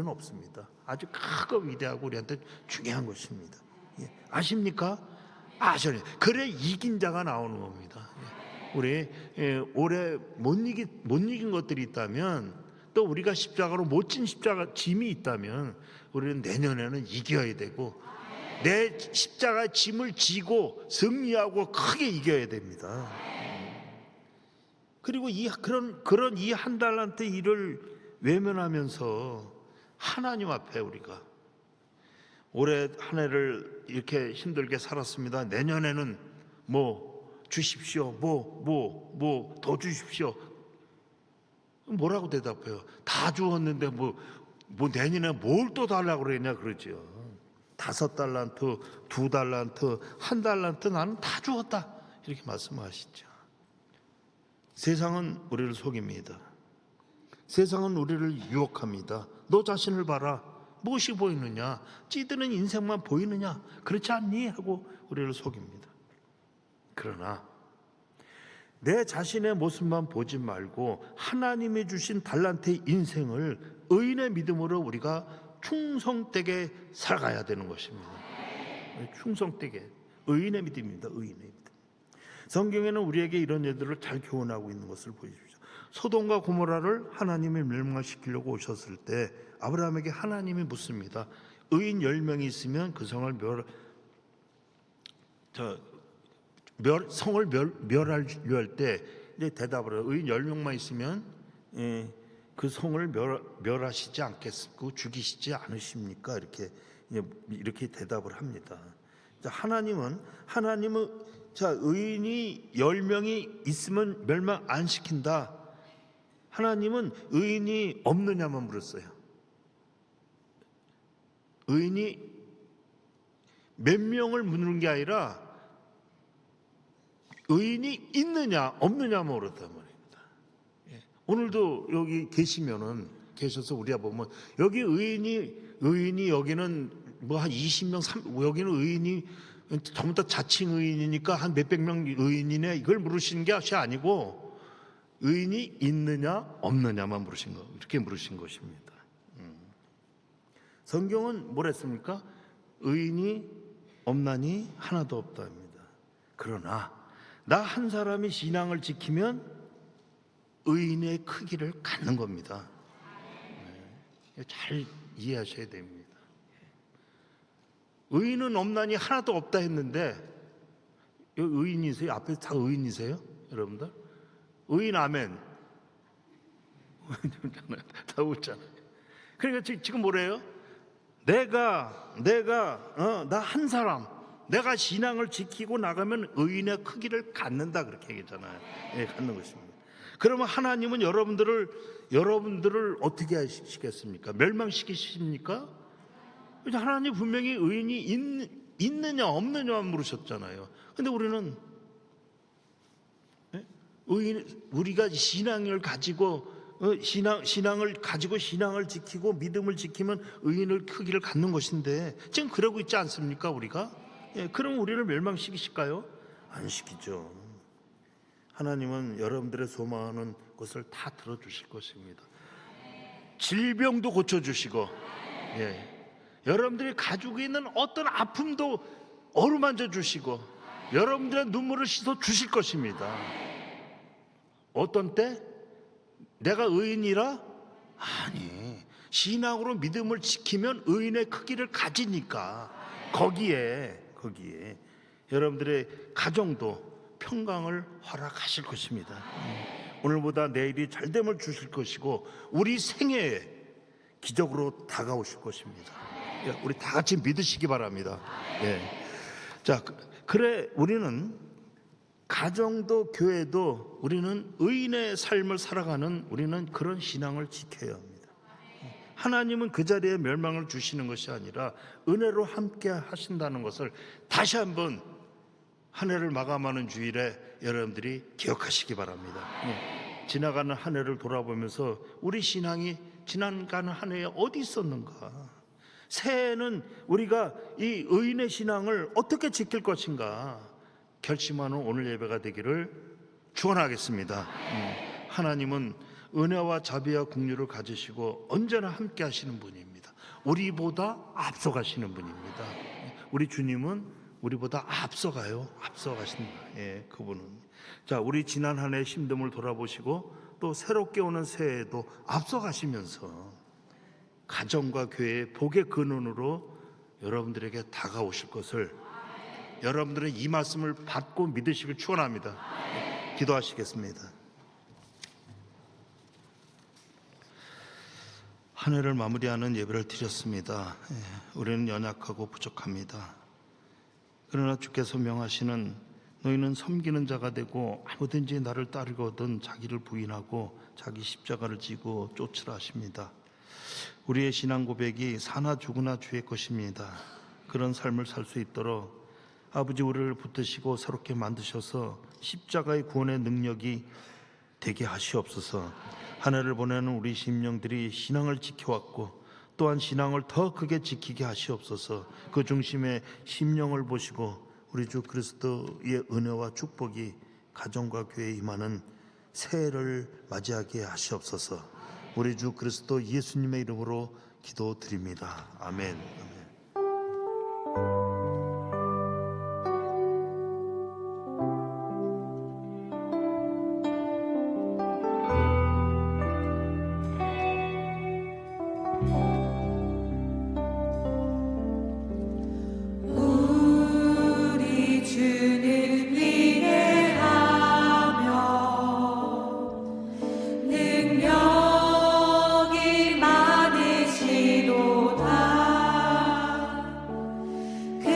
없습니다. 아주 크고 위대하고 우리한테 중요한 것입니다. 예. 아십니까? 아셔요. 그래 이긴 자가 나오는 겁니다. 예. 우리 올해 못 이긴 것들이 있다면, 또 우리가 십자가로 못 진 십자가 짐이 있다면 우리는 내년에는 이겨야 되고, 내 십자가 짐을 지고 승리하고 크게 이겨야 됩니다. 그리고 그런 이 한 달란트 일을 외면하면서 하나님 앞에 우리가 올해 한 해를 이렇게 힘들게 살았습니다. 내년에는 뭐 주십시오. 뭐 더 주십시오. 뭐라고 대답해요? 다 주었는데 뭐 내년에 뭘 또 달라고 그러냐 그러죠. 5달란트, 2달란트, 1달란트 나는 다 주었다 이렇게 말씀하시죠. 세상은 우리를 속입니다. 세상은 우리를 유혹합니다. 너 자신을 봐라. 무엇이 보이느냐? 찌드는 인생만 보이느냐? 그렇지 않니? 하고 우리를 속입니다. 그러나 내 자신의 모습만 보지 말고 하나님이 주신 달란트의 인생을 의인의 믿음으로 우리가 충성되게 살아가야 되는 것입니다. 충성되게. 의인의 믿음입니다. 의인의 믿음. 성경에는 우리에게 이런 예들을 잘 교훈하고 있는 것을 보십시오. 소돔과 고모라를 하나님이 멸망시키려고 오셨을 때 아브라함에게 하나님이 묻습니다. 의인 10명이 있으면 그 성을 멸하려 할 때 대답을 해요. 의인 10명만 있으면 그 성을 멸하시지 않겠고 죽이시지 않으십니까? 이렇게 대답을 합니다. 하나님은 의인이 10명이 있으면 멸망 안 시킨다. 하나님은 의인이 없느냐만 물었어요. 의인이 몇 명을 묻는 게 아니라 의인이 있느냐 없느냐만 물었단 말입니다. 오늘도 여기 계셔서 우리가 보면 여기 의인이 여기는 뭐 한 20명, 여기는 의인이 전부 다 자칭 의인이니까 한 몇백 명 의인이네 이걸 물으시는 게 아니고 의인이 있느냐 없느냐만 이렇게 물으신 것입니다. 성경은 뭐랬습니까? 의인이 없나니 하나도 없다입니다. 그러나 나 한 사람이 신앙을 지키면 의인의 크기를 갖는 겁니다. 잘 이해하셔야 됩니다. 의인은 없나니 하나도 없다 했는데 여기 의인이세요? 앞에 다 의인이세요? 여러분들? 의인 아멘. 다 웃잖아요. 그러니까 지금 뭐래요? 나 한 사람, 내가 신앙을 지키고 나가면 의인의 크기를 갖는다 그렇게 얘기했잖아요. 예, 갖는 것입니다. 그러면 하나님은 여러분들을 어떻게 하시겠습니까? 멸망시키십니까? 하나님 분명히 의인이 있느냐 없느냐만 물으셨잖아요. 근데 우리는 우리가 신앙을 가지고 신앙을 지키고 믿음을 지키면 의인의 크기를 갖는 것인데 지금 그러고 있지 않습니까 우리가? 그럼 우리를 멸망시키실까요? 안 시키죠. 하나님은 여러분들의 소망하는 것을 다 들어주실 것입니다. 질병도 고쳐주시고, 여러분들이 가지고 있는 어떤 아픔도 어루만져 주시고, 여러분들의 눈물을 씻어 주실 것입니다. 어떤 때? 내가 의인이라? 아니, 신앙으로 믿음을 지키면 의인의 크기를 가지니까 거기에 여러분들의 가정도 평강을 허락하실 것입니다. 오늘보다 내일이 잘됨을 주실 것이고 우리 생애에 기적으로 다가오실 것입니다. 우리 다 같이 믿으시기 바랍니다. 자, 그래 우리는 가정도 교회도 우리는 의인의 삶을 살아가는 우리는 그런 신앙을 지켜야 합니다. 하나님은 그 자리에 멸망을 주시는 것이 아니라 은혜로 함께 하신다는 것을 다시 한번 한 해를 마감하는 주일에 여러분들이 기억하시기 바랍니다. 지나가는 한 해를 돌아보면서 우리 신앙이 지나가는 한 해에 어디 있었는가? 새해에는 우리가 이 의인의 신앙을 어떻게 지킬 것인가 결심하는 오늘 예배가 되기를 축원하겠습니다. 하나님은 은혜와 자비와 긍휼을 가지시고 언제나 함께 하시는 분입니다. 우리보다 앞서가시는 분입니다. 우리 주님은 우리보다 앞서가요. 앞서가신다. 그분은. 자, 우리 지난 한 해의 힘듦을 돌아보시고 또 새롭게 오는 새해에도 앞서가시면서 가정과 교회의 복의 근원으로 여러분들에게 다가오실 것을 여러분들은 이 말씀을 받고 믿으시길 축원합니다. 기도하시겠습니다. 한 해를 마무리하는 예배를 드렸습니다. 우리는 연약하고 부족합니다. 그러나 주께서 명하시는 너희는 섬기는 자가 되고 아무든지 나를 따르거든 자기를 부인하고 자기 십자가를 지고 쫓으라 하십니다. 우리의 신앙 고백이 사나 죽으나 주의 것입니다. 그런 삶을 살 수 있도록 아버지 우리를 붙드시고 새롭게 만드셔서 십자가의 구원의 능력이 되게 하시옵소서. 한 해를 보내는 우리 심령들이 신앙을 지켜왔고 또한 신앙을 더 크게 지키게 하시옵소서. 그 중심에 심령을 보시고 우리 주 그리스도의 은혜와 축복이 가정과 교회에 임하는 새해를 맞이하게 하시옵소서. 우리 주 그리스도 예수님의 이름으로 기도드립니다. 아멘. 우리 주는 위대하며 능력이 많으시도다. 그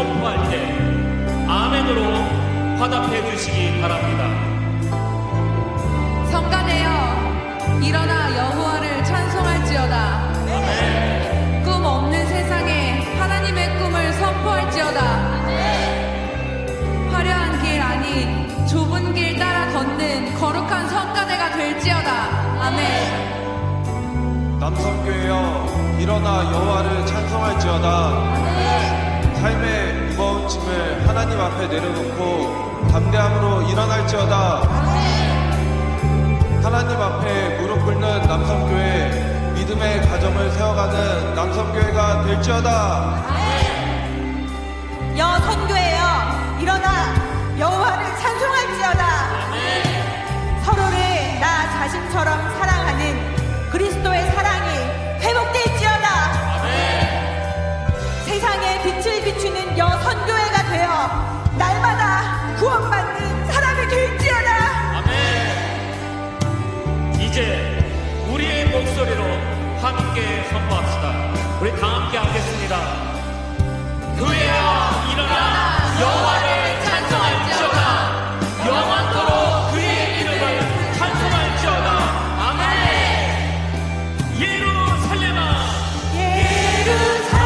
선포할 때 아멘으로 화답해 주시기 바랍니다. 성가대여 일어나 여호와를 찬송할지어다. 꿈 없는 세상에 하나님의 꿈을 선포할지어다. 화려한 길 아닌 좁은 길 따라 걷는 거룩한 성가대가 될지어다. 아멘. 남성교회여 일어나 여호와를 찬송할지어다. 삶의 무거운 짐을 하나님 앞에 내려놓고 담대함으로 일어날지어다. 하나님 앞에 무릎 꿇는 남성교회, 믿음의 가정을 세워가는 남성교회가 될지어다. 여선교회여 일어나 여호와를 찬송할지어다. 서로를 나 자신처럼 사랑하는 그리스도의 사랑이 회복될지어다. 세상에 빛을 비추는 여선교회가 되어 날마다 구원받는 사람이 될지어다. 이제 우리의 목소리로 함께 선포합시다. 우리 다 함께 하겠습니다. 교회야 일어나 여호와를 찬송할지어다. 영원토록 그의 이름을 찬송할지어다. 아멘. 예루살렘아 여호와를 찬송할지어다.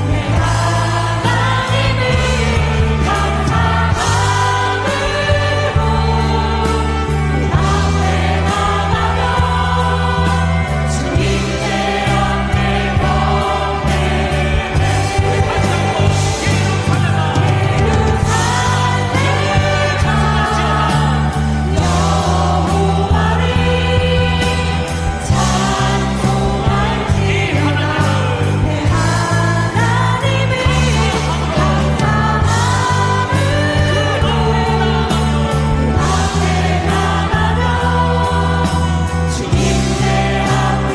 내 하나님을 감사함으로 그 앞에 나가며 주님의 앞에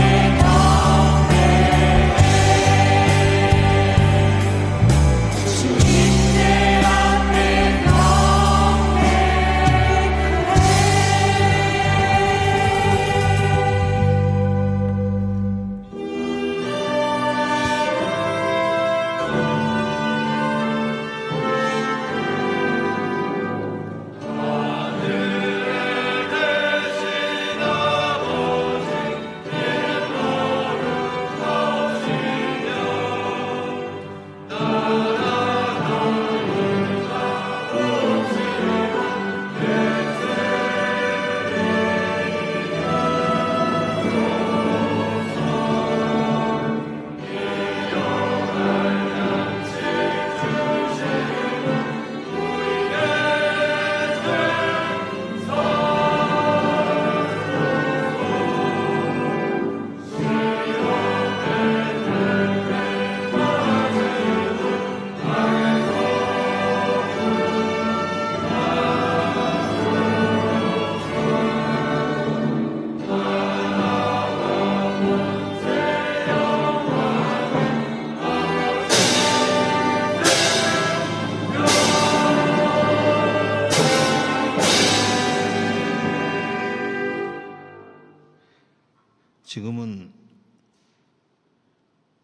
지금은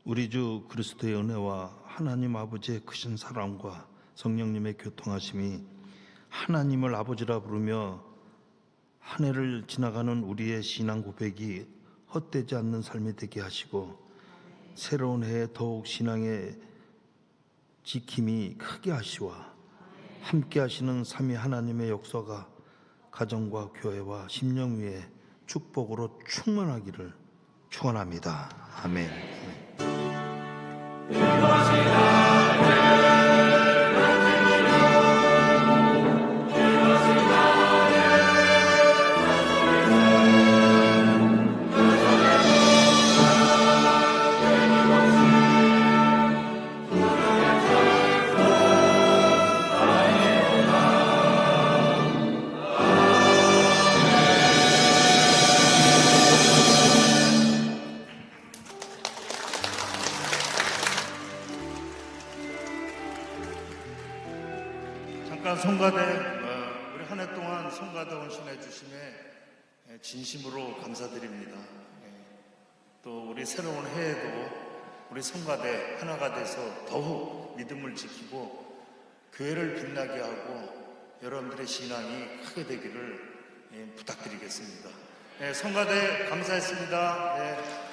우리 주 그리스도의 은혜와 하나님 아버지의 크신 사랑과 성령님의 교통하심이 하나님을 아버지라 부르며 한 해를 지나가는 우리의 신앙 고백이 헛되지 않는 삶이 되게 하시고 새로운 해에 더욱 신앙의 지킴이 크게 하시와 함께 하시는 삼위 하나님의 역사가 가정과 교회와 심령 위에 축복으로 충만하기를 축원합니다. 아멘. 잠깐 성가대 우리 한 해 동안 성가대 헌신해 주심에 진심으로 감사드립니다. 또 우리 새로운 해에도 우리 성가대 하나가 돼서 더욱 믿음을 지키고 교회를 빛나게 하고 여러분들의 신앙이 크게 되기를 부탁드리겠습니다. 성가대 감사했습니다.